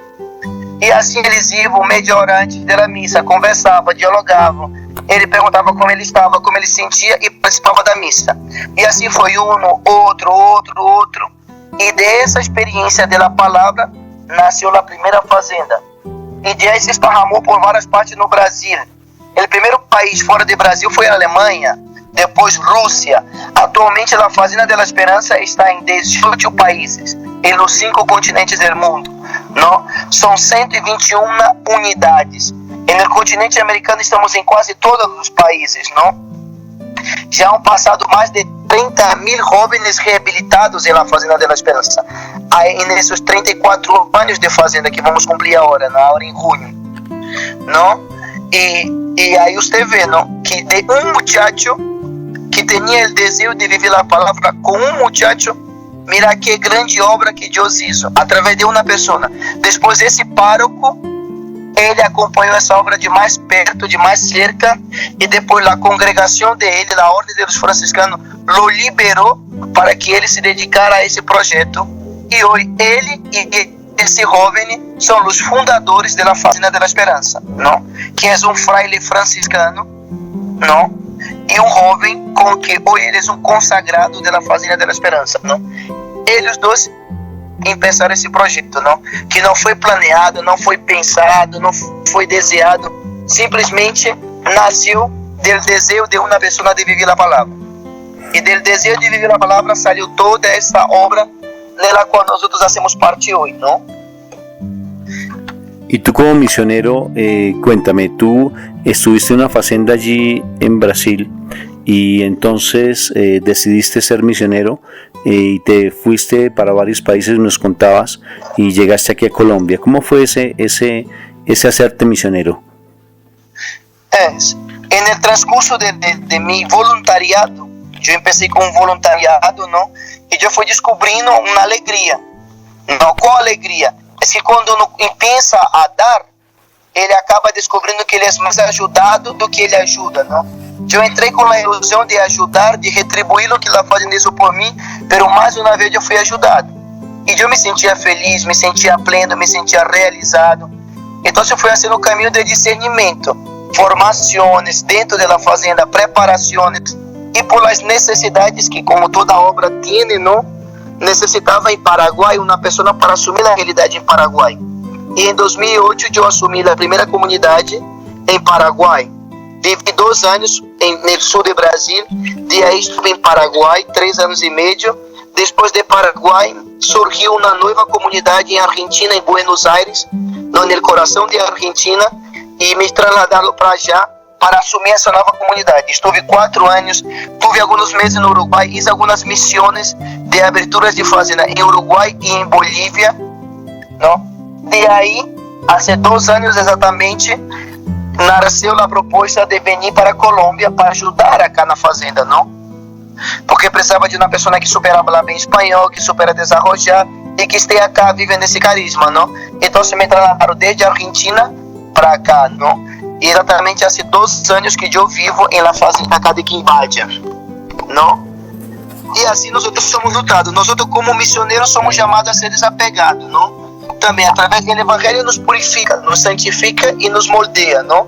E assim eles iam meia hora antes da missa, conversavam, dialogavam. Ele perguntava como ele estava, como ele sentia e participava da missa. E assim foi outro. E dessa experiência da palavra nasceu a primeira fazenda. E de aí se esparramou por várias partes no Brasil. O primeiro país fora do Brasil foi a Alemanha, depois Rússia. Atualmente a Fazenda de la Esperança está em 18 países, em nos 5 continentes do mundo. Não? São 121 unidades. E no continente americano estamos em quase todos os países. Não? Já han passado mais de 30 mil jovens reabilitados na Fazenda de la Esperança. Aí, nesses 34 anos de Fazenda que vamos cumprir agora em junho. Não? E aí você vê, não? Que de um muchacho que tinha o desejo de viver a palavra com um muchacho, mira que grande obra que Deus hizo, através de uma pessoa. Depois esse pároco ele acompanhou essa obra de mais perto, de mais cerca, e depois a congregação dele, a Ordem dos Franciscanos, o liberou para que ele se dedicara a esse projeto. E hoje ele e esse jovem são os fundadores da Fazenda da Esperança, não? Que é um fraile franciscano, não? E um jovem com que hoje ele é um consagrado da Fazenda da Esperança, não? Eles dois começaram esse projeto, não? Que não foi planeado, não foi pensado, não foi desejado, simplesmente nasceu do desejo de uma pessoa de viver a palavra. E do desejo de viver a palavra saiu toda essa obra nela qual nós hacemos parte hoy, ¿no? Y tú como misionero, cuéntame, tú estuviste en una fazenda allí en Brasil y entonces decidiste ser misionero y te fuiste para varios países, nos contabas, y llegaste aquí a Colombia. ¿Cómo fue ese hacerte misionero? En el transcurso de mi voluntariado, yo empecé con un voluntariado, ¿no? Y yo fui descubriendo una alegría, ¿no? ¿Cuál alegría? Es que cuando uno empieza a dar, ele acaba descobrindo que ele é mais ajudado do que ele ajuda, não? Eu entrei com a ilusão de ajudar, de retribuir o que ela fazendo isso por mim, pero mais uma vez eu fui ajudado. E eu me sentia feliz, me sentia pleno, me sentia realizado. Então eu fui fazendo o caminho de discernimento, formações dentro da fazenda, preparações, e por as necessidades que, como toda obra tem, não? Necessitava em Paraguai uma pessoa para assumir a realidade em Paraguai. E em 2008 eu assumi a primeira comunidade em Paraguai. Vivi 2 anos no sul do Brasil, de aí estive em Paraguai 3 anos e meio. Depois de Paraguai surgiu uma nova comunidade em Argentina, em Buenos Aires, no coração de Argentina, e me trasladaram para já para assumir essa nova comunidade. Estive 4 anos, tive alguns meses no Uruguai, fiz algumas missões de aberturas de fazenda em Uruguai e em Bolívia, não? De aí, há 2 anos exatamente, nasceu a proposta de vir para a Colômbia para ajudar acá na fazenda, não? Porque precisava de uma pessoa que superava bem espanhol, que supera desenvolver e que esteja acá vivendo esse carisma, não? Então se me trasladaram desde a Argentina para cá, não? E exatamente há 2 anos que eu vivo na fazenda acá de Quimbadia, não? E assim nós somos lutados. Nós como missioneiros somos chamados a ser desapegados, não? Também através do Evangelho nos purifica, nos santifica e nos moldeia, não?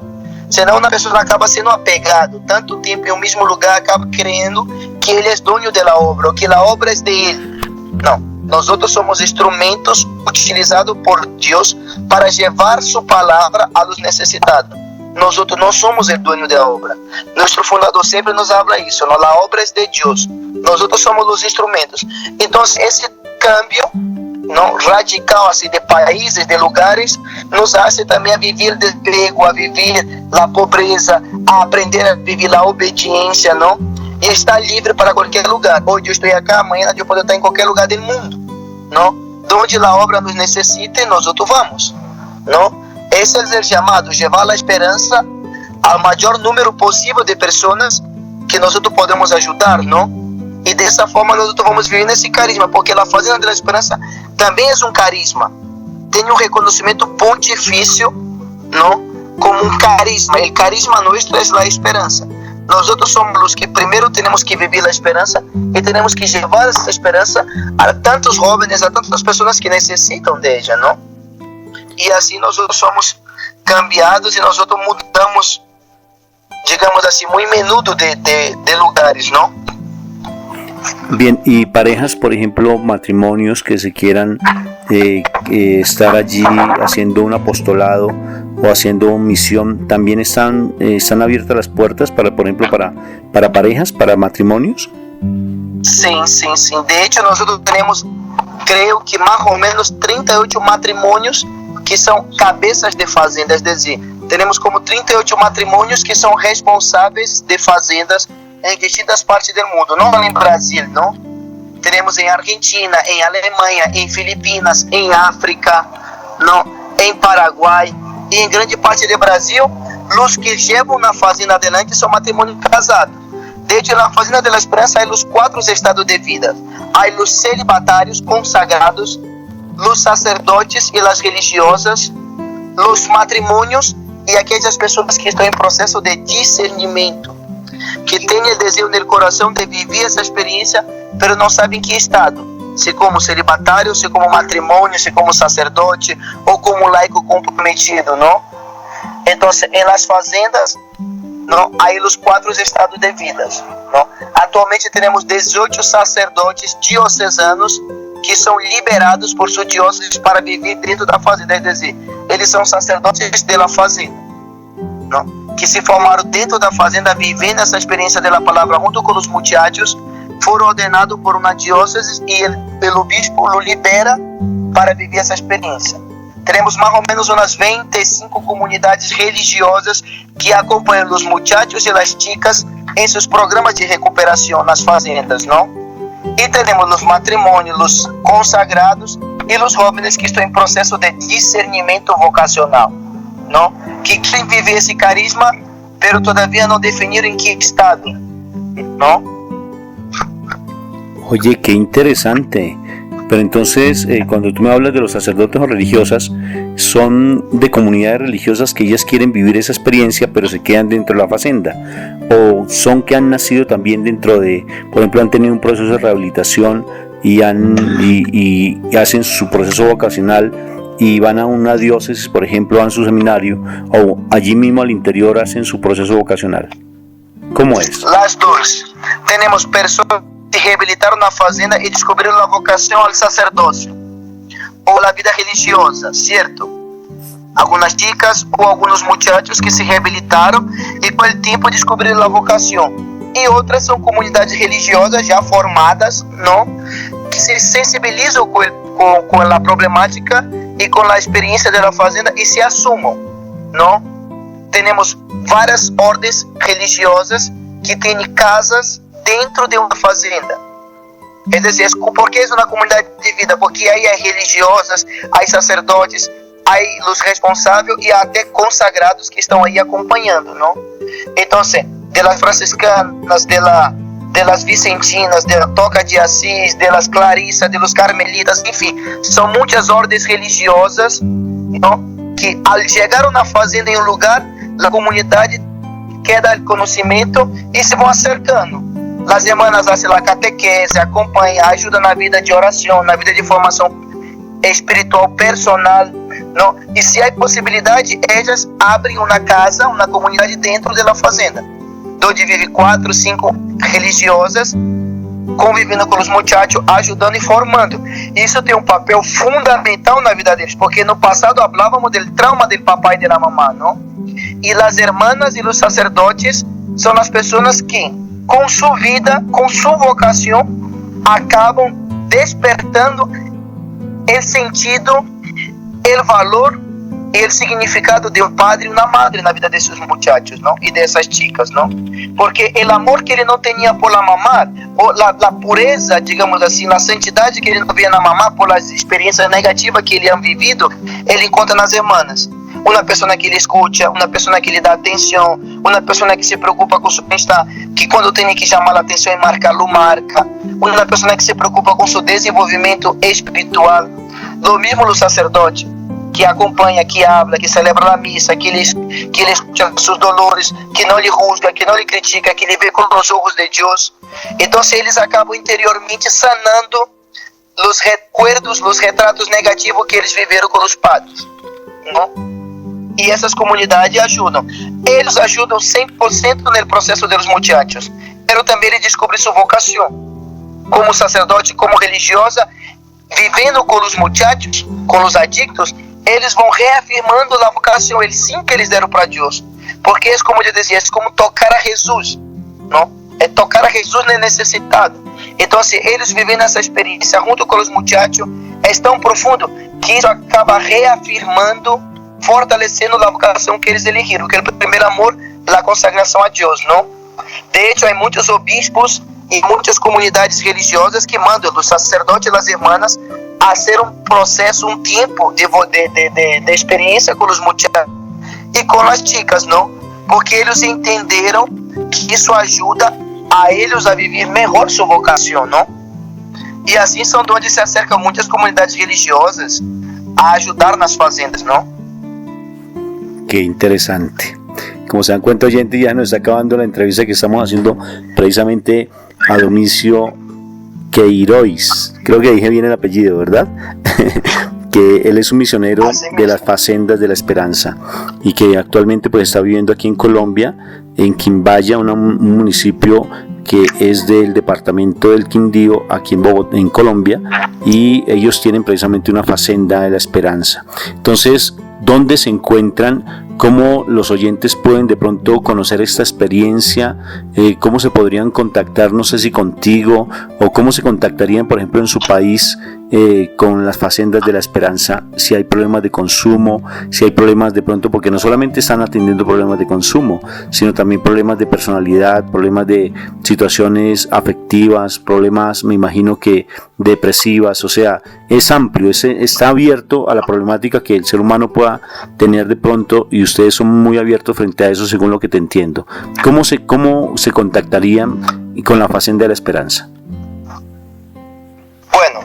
Senão uma pessoa acaba sendo apegado tanto tempo em um mesmo lugar, acaba crendo que ele é dono da obra, ou que a obra é dele. Não, nós somos instrumentos utilizados por Deus para levar sua palavra a los necessitados. Nós não somos o dono da obra. Nosso fundador sempre nos habla isso, não? A obra é de Deus. Nós somos os instrumentos. Então esse câmbio, não, radical assim, de países, de lugares, nos hace também a viver desemprego, a viver a pobreza, a aprender a viver a obediência, não? E estar livre para qualquer lugar. Hoje eu estou aqui, amanhã eu posso estar em qualquer lugar do mundo, não? Onde a obra nos necessita, nós vamos, não? Esse é o chamado, levar a esperança ao maior número possível de pessoas que nós podemos ajudar, não? E dessa forma nós vamos viver nesse carisma, porque a Fazenda da Esperança também é um carisma. Tem um reconhecimento pontifício, não? Como um carisma. O carisma nosso é a esperança. Nós somos os que primeiro temos que viver a esperança e temos que levar essa esperança a tantos jovens, a tantas pessoas que necessitam dela, não? E assim nós somos cambiados e nós mudamos, digamos assim, muito menudo de lugares, não? Bien, y parejas, por ejemplo, matrimonios que se quieran estar allí haciendo un apostolado o haciendo misión, ¿también están abiertas las puertas para, por ejemplo, para parejas, para matrimonios? Sim. De hecho, nosotros tenemos, creo que más o menos 38 matrimonios que são cabeças de fazendas, es decir, temos como 38 matrimônios que são responsáveis de fazendas em distintas partes do mundo, não só em Brasil, não? Temos em Argentina, em Alemanha, em Filipinas, em África, não? Em Paraguai e em grande parte do Brasil, os que levam na fazenda adelante são matrimônios casados. Desde na Fazenda da Esperança, há os 4 estados de vida. Há os celibatários consagrados, os sacerdotes e as religiosas, os matrimônios e aquelas pessoas que estão em processo de discernimento, que têm o desejo no coração de viver essa experiência, mas não sabem em que estado, se como celibatário, se como matrimônio, se como sacerdote ou como laico comprometido, não? Então, em las fazendas, não, há os 4 estados de vida, não? Atualmente temos 18 sacerdotes diocesanos que são liberados por sua diocese para viver dentro da fazenda, é dizer, eles são sacerdotes da fazenda, não? Que se formaram dentro da fazenda, vivendo essa experiência da palavra junto com os muchachos, foram ordenados por uma diocese e o bispo o libera para viver essa experiência. Teremos mais ou menos umas 25 comunidades religiosas que acompanham os muchachos e as chicas em seus programas de recuperação nas fazendas, não? E temos os matrimônios, os consagrados e os jovens que estão em processo de discernimento vocacional, não? Que querem viver esse carisma, pero todavía não definiram em que estado, não? Oye, qué interesante. Pero entonces, cuando tú me hablas de los sacerdotes o religiosas, ¿son de comunidades religiosas que ellas quieren vivir esa experiencia, pero se quedan dentro de la facenda? ¿O son que han nacido también dentro de, por ejemplo, han tenido un proceso de rehabilitación y hacen su proceso vocacional y van a una diócesis, por ejemplo, van a su seminario, o allí mismo al interior hacen su proceso vocacional? ¿Cómo es? Las dos. Tenemos personas que se reabilitaram na fazenda e descobriram a vocação ao sacerdócio ou a vida religiosa, certo? Algumas chicas ou alguns muchachos que se reabilitaram e com o tempo descobriram a vocação. E outras são comunidades religiosas já formadas, não? Que se sensibilizam com a problemática e com a experiência da fazenda e se assumam, não? Temos várias ordens religiosas que têm casas dentro de uma fazenda. É dizer, por que é uma comunidade de vida? Porque aí há religiosas, há sacerdotes, há os responsáveis e há até consagrados que estão aí acompanhando, não? Então, de las franciscanas, de las vicentinas, de la Toca de Assis, de las Clarissas, de los carmelitas, enfim, são muitas ordens religiosas, não? Que ao chegar na fazenda em um lugar, a comunidade queda o conhecimento e se vão acercando. As irmãs fazem a catequese, acompanham, ajudam na vida de oração, na vida de formação espiritual personal, não? E se há possibilidade, elas abrem uma casa, uma comunidade dentro da fazenda, onde vivem 4, 5 religiosas, convivendo com os muchachos, ajudando e formando. Isso tem um papel fundamental na vida deles, porque no passado falávamos do trauma do papai e da mamã, não? E as irmãs e os sacerdotes são as pessoas que, com sua vida, com sua vocação, acabam despertando o sentido, o valor e o significado de um padre e uma madre na vida desses muchachos, não? E dessas chicas, não? Porque o amor que ele não tinha por la mamá, ou a pureza, digamos assim, a santidade que ele não via na mamá, por as experiências negativas que ele tinha vivido, ele encontra nas irmãs. Uma pessoa que ele escuta, uma pessoa que lhe dá atenção, uma pessoa que se preocupa com seu bem-estar, que quando tem que chamar a atenção e marcar-lo, marca. Uma pessoa que se preocupa com seu desenvolvimento espiritual. Do mesmo o sacerdote, que acompanha, que habla, que celebra a missa, que ele escuta seus dolores, que não lhe juzga, que não lhe critica, que lhe vê com os olhos de Deus. Então, eles acabam interiormente sanando os recuerdos, os retratos negativos que eles viveram com os padres, não? E essas comunidades ajudam. Eles ajudam 100% no processo dos muchachos. Mas também ele descobre sua vocação. Como sacerdote, como religiosa, vivendo com os muchachos, com os adictos, eles vão reafirmando a vocação, eles sim que eles deram para Deus. Porque é como eu dizia, é como tocar a Jesus, não? É tocar a Jesus necessitado. Então, se eles vivem essa experiência junto com os muchachos, é tão profundo que isso acaba reafirmando, fortalecendo a vocação que eles elegiram, que é o primeiro amor, a consagração a Deus, não? De hecho, há muitos obispos e muitas comunidades religiosas que mandam os sacerdotes e as irmãs a fazer um processo, um tempo de experiência com os muchachos e com as chicas, não? Porque eles entenderam que isso ajuda a eles a viver melhor sua vocação, não? E assim são de onde se acercam muitas comunidades religiosas a ajudar nas fazendas, não? qué interesante. Como se dan cuenta, oyentes, ya nos está acabando la entrevista que estamos haciendo precisamente a Domicio Queiroz. Creo que dije bien el apellido, ¿verdad? Que él es un misionero de las Facendas de la Esperanza y que actualmente pues está viviendo aquí en Colombia, en Quimbaya, un municipio que es del departamento del Quindío, aquí en Bogotá, en Colombia, y ellos tienen precisamente una Facenda de la Esperanza. Entonces, ¿dónde se encuentran? ¿Cómo los oyentes pueden de pronto conocer esta experiencia? ¿Cómo se podrían contactar, no sé si contigo, o cómo se contactarían, por ejemplo, en su país con las Facendas de la Esperanza, si hay problemas de consumo, si hay problemas de pronto, porque no solamente están atendiendo problemas de consumo, sino también problemas de personalidad, problemas de situaciones afectivas, problemas, me imagino que depresivas, o sea, es amplio, está abierto a la problemática que el ser humano pueda tener de pronto, y ustedes son muy abiertos frente a eso, según lo que te entiendo. ¿Cómo se contactarían con la Facenda de la Esperanza? Bueno,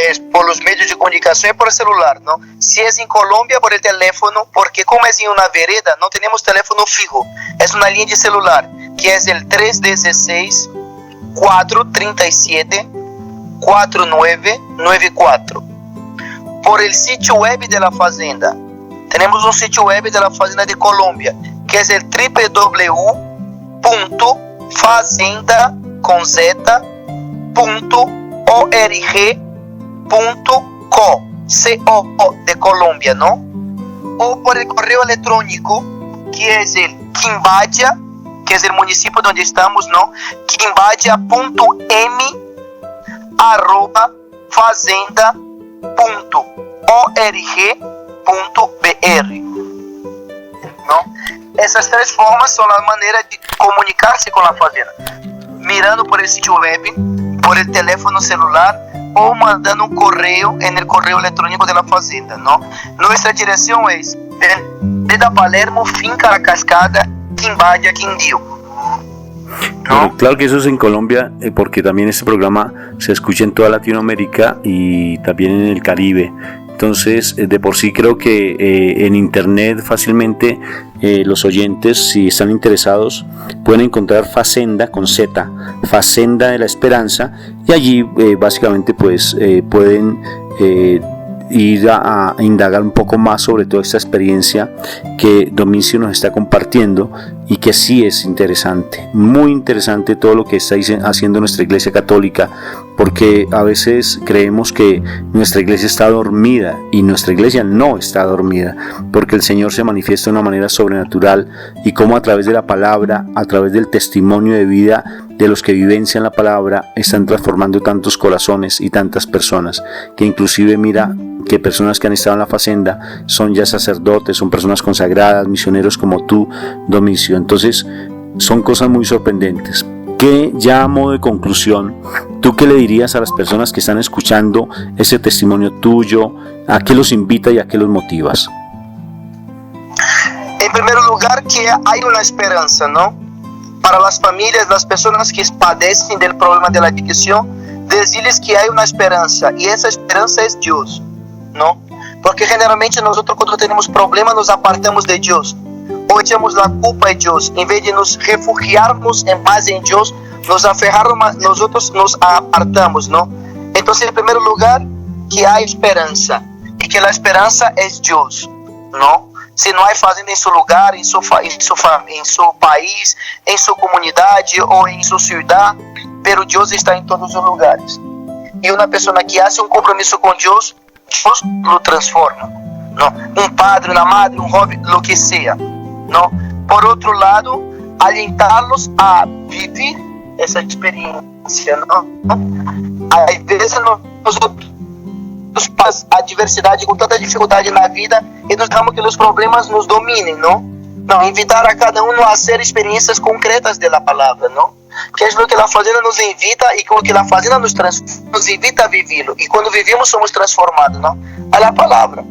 es por los medios de comunicación y por el celular, ¿no? Si es en Colombia, por el teléfono, porque como es en una vereda, no tenemos teléfono fijo, es una línea de celular, que es el 316-437-4994. Por el sitio web de la Fazenda, tenemos un sitio web de la Fazenda de Colombia, que es el www.fazenda.org.co de Colombia, ¿no? O por el correo electrónico, que es el Quimbaya, que es el municipio donde estamos, ¿no? quimbaya.m@fazenda.org.br, ¿no? Esas tres formas son las maneras de comunicarse con la Fazenda: mirando por el sitio web, por el teléfono celular, o mandando un correo en el correo electrónico de la Fazenda, ¿no? Nuestra dirección es Avenida Palermo, Finca La Cascada, Quimbaya, Quindío, ¿no? Claro que eso es en Colombia, porque también este programa se escucha en toda Latinoamérica y también en el Caribe. Entonces, de por sí creo que en internet fácilmente los oyentes, si están interesados, pueden encontrar Facenda con Z, Facenda de la Esperanza, y allí básicamente pues pueden ir a indagar un poco más sobre toda esta experiencia que Domicio nos está compartiendo, y que sí es interesante, muy interesante todo lo que está haciendo nuestra Iglesia Católica, porque a veces creemos que nuestra iglesia está dormida, y nuestra iglesia no está dormida, porque el Señor se manifiesta de una manera sobrenatural, y como a través de la palabra, a través del testimonio de vida de los que vivencian la palabra, están transformando tantos corazones y tantas personas, que inclusive mira que personas que han estado en la Facenda son ya sacerdotes, son personas consagradas, misioneros como tú, Domicio. Entonces son cosas muy sorprendentes. Que ya a modo de conclusión, ¿tú qué le dirías a las personas que están escuchando ese testimonio tuyo? ¿A qué los invita y a qué los motivas? En primer lugar, que hay una esperanza, ¿no? Para las familias, las personas que padecen del problema de la adicción, decirles que hay una esperanza, y esa esperanza es Dios, ¿no? Porque generalmente nosotros, cuando tenemos problemas, nos apartamos de Dios, o echamos la culpa a Dios. En vez de nos refugiarnos más en Dios, nos aferramos, nosotros nos apartamos, ¿no? Entonces, en primer lugar, que hay esperanza, y que la esperanza es Dios, ¿no? Si no hay fazenda en su lugar, en su país, en su comunidad o en su ciudad, pero Dios está en todos los lugares. Y una persona que hace un compromiso con Dios, Dios lo transforma, ¿no? Un padre, una madre, un joven, lo que sea, ¿no? Por otro lado, alentarlos a vivir esa experiencia, ¿no? Hay veces nosotros pasamos adversidad con tanta dificultad en la vida y nos dejamos que los problemas nos dominen, ¿no? No, invitar a cada uno a hacer experiencias concretas de la palabra, ¿no? Que es lo que la Fazenda nos invita, y con lo que la Fazenda nos invita a vivirlo. Y cuando vivimos somos transformados, ¿no? A la palabra.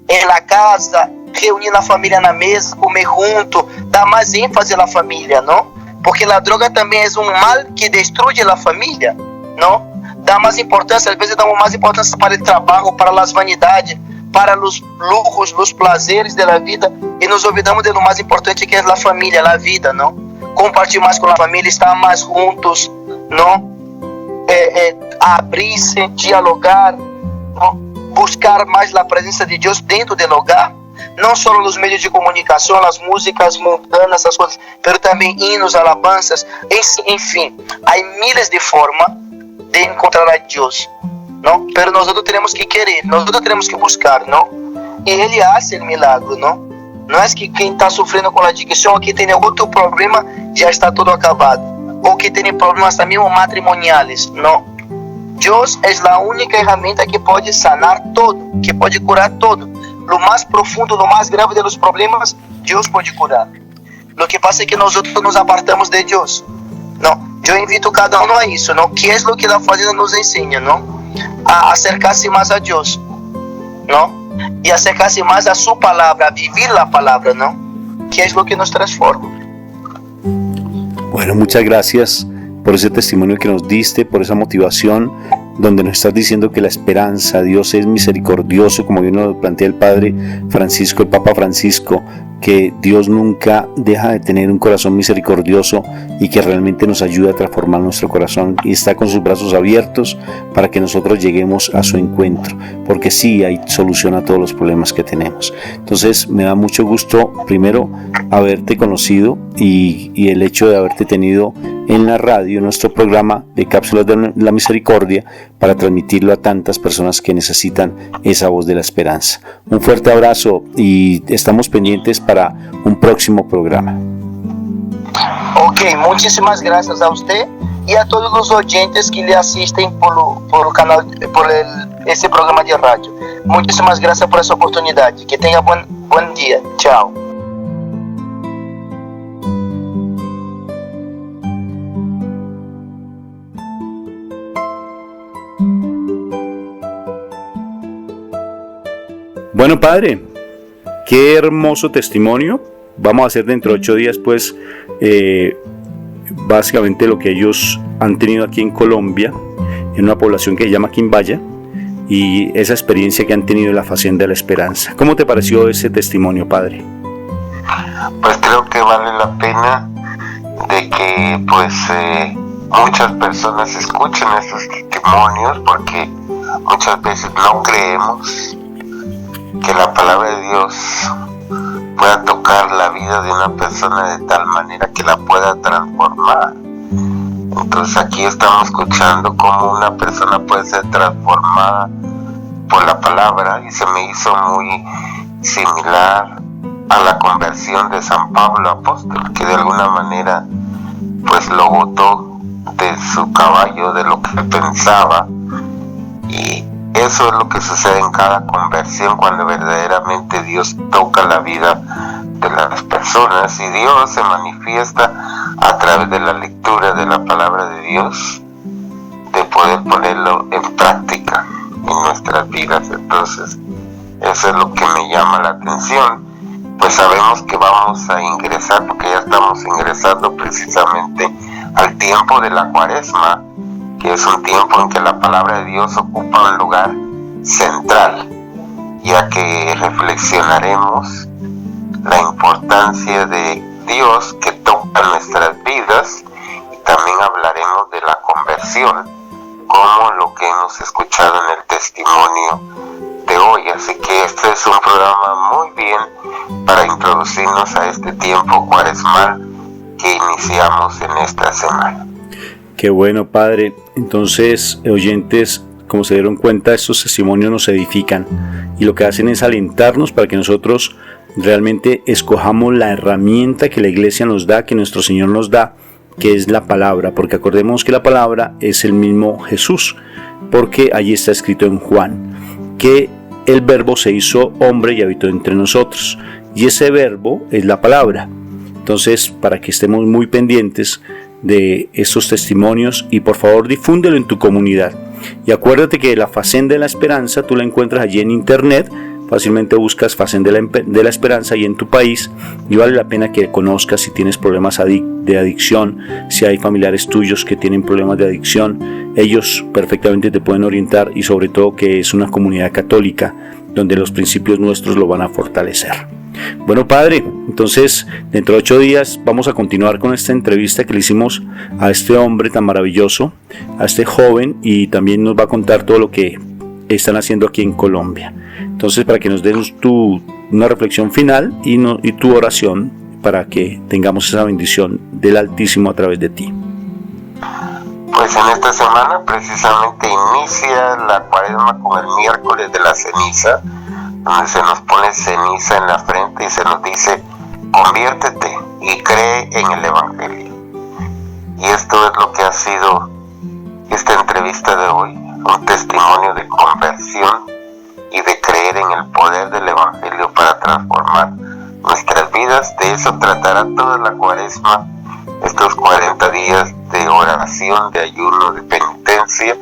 En la casa, reunir la familia en la mesa, comer junto, dar más énfasis a la familia, ¿no? Porque la droga también es un mal que destruye la familia, ¿no? Dá más importancia, às vezes damos más importancia para el trabajo, para las vanidades, para los lujos, los placeres de la vida y nos olvidamos de lo más importante que es la familia, la vida, ¿no? Compartir más con la familia, estar más juntos, ¿no? Abrirse, dialogar, ¿no? Buscar más la presencia de Dios dentro del hogar. No solo los medios de comunicación, las músicas mundanas, esas cosas, pero también himnos, alabanzas, en fin, hay miles de formas de encontrar a Dios, ¿no? Pero nosotros tenemos que querer, nosotros tenemos que buscar, ¿no? Y Él hace el milagro, ¿no? No es que quien está sufriendo con la adicción o que tiene otro problema ya está todo acabado, o que tiene problemas también matrimoniales, no. Dios es la única herramienta que puede sanar todo, que puede curar todo. Lo más profundo, lo más grave de los problemas, Dios puede curar. Lo que pasa es que nosotros nos apartamos de Dios, ¿no? Yo invito a cada uno a eso, ¿no? ¿Qué es lo que la familia nos enseña, ¿no? A acercarse más a Dios, ¿no? Y acercarse más a su palabra, a vivir la palabra, ¿no? ¿Qué es lo que nos transforma? Bueno, muchas gracias por ese testimonio que nos diste, por esa motivación, donde nos estás diciendo que la esperanza, Dios es misericordioso, como bien nos lo plantea el Padre Francisco, el Papa Francisco, que Dios nunca deja de tener un corazón misericordioso y que realmente nos ayuda a transformar nuestro corazón y está con sus brazos abiertos para que nosotros lleguemos a su encuentro, porque sí hay solución a todos los problemas que tenemos. Entonces me da mucho gusto primero haberte conocido y el hecho de haberte tenido en la radio, en nuestro programa de Cápsulas de la Misericordia, para transmitirlo a tantas personas que necesitan esa voz de la esperanza. Un fuerte abrazo y estamos pendientes para un próximo programa. Ok, muchísimas gracias a usted y a todos los oyentes que le asisten por el canal, ese programa de radio. Muchísimas gracias por esa oportunidad. Que tenga buen día. Chao. Bueno, Padre, qué hermoso testimonio. Vamos a hacer dentro de 8 días, pues, básicamente lo que ellos han tenido aquí en Colombia, en una población que se llama Quimbaya, y esa experiencia que han tenido en la Facenda de la Esperanza. ¿Cómo te pareció ese testimonio, Padre? Pues creo que vale la pena de que, pues, muchas personas escuchen estos testimonios, porque muchas veces no creemos que la palabra de Dios pueda tocar la vida de una persona de tal manera que la pueda transformar. Entonces aquí estamos escuchando cómo una persona puede ser transformada por la palabra, y se me hizo muy similar a la conversión de San Pablo apóstol, que de alguna manera pues lo botó de su caballo, de lo que pensaba, y eso es lo que sucede en cada conversión, cuando verdaderamente Dios toca la vida de las personas, y Dios se manifiesta a través de la lectura de la palabra de Dios, de poder ponerlo en práctica en nuestras vidas. Entonces eso es lo que me llama la atención. Pues sabemos que vamos a ingresar, porque ya estamos ingresando precisamente al tiempo de la Cuaresma, que es un tiempo en que la palabra de Dios ocupa un lugar central, ya que reflexionaremos la importancia de Dios que toca nuestras vidas, y también hablaremos de la conversión, como lo que hemos escuchado en el testimonio de hoy. Así que este es un programa muy bien para introducirnos a este tiempo cuaresmal que iniciamos en esta semana. Qué bueno, Padre. Entonces, oyentes, como se dieron cuenta, estos testimonios nos edifican y lo que hacen es alentarnos para que nosotros realmente escojamos la herramienta que la Iglesia nos da, que nuestro Señor nos da, que es la palabra, porque acordemos que la palabra es el mismo Jesús, porque allí está escrito en Juan que el Verbo se hizo hombre y habitó entre nosotros, y ese Verbo es la palabra. Entonces, para que estemos muy pendientes de estos testimonios, y por favor difúndelo en tu comunidad, y acuérdate que la Facenda de la Esperanza tú la encuentras allí en internet. Fácilmente buscas Facenda de la Esperanza y en tu país, y vale la pena que conozcas si tienes problemas de adicción, si hay familiares tuyos que tienen problemas de adicción. Ellos perfectamente te pueden orientar, y sobre todo que es una comunidad católica donde los principios nuestros lo van a fortalecer. Bueno, Padre, entonces dentro de 8 días vamos a continuar con esta entrevista que le hicimos a este hombre tan maravilloso, a este joven, y también nos va a contar todo lo que están haciendo aquí en Colombia. Entonces, para que nos des una reflexión final y tu oración para que tengamos esa bendición del Altísimo a través de ti. Pues en esta semana precisamente inicia la cuaresma con el miércoles de la ceniza, donde se nos pone ceniza en la frente y se nos dice: conviértete y cree en el Evangelio. Y esto es lo que ha sido esta entrevista de hoy, un testimonio de conversión y de creer en el poder del Evangelio para transformar nuestras vidas. De eso tratará toda la cuaresma, estos 40 días de oración, de ayuno, de penitencia,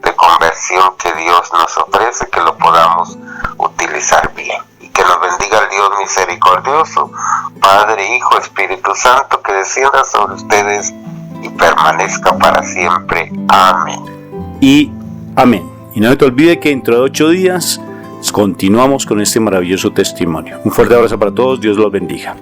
de conversión que Dios nos ofrece, que lo podamos utilizar bien. Y que nos bendiga el Dios misericordioso, Padre, Hijo, Espíritu Santo, que descienda sobre ustedes y permanezca para siempre. Amén. Y amén. Y no te olvide que dentro de 8 días continuamos con este maravilloso testimonio. Un fuerte abrazo para todos, Dios los bendiga.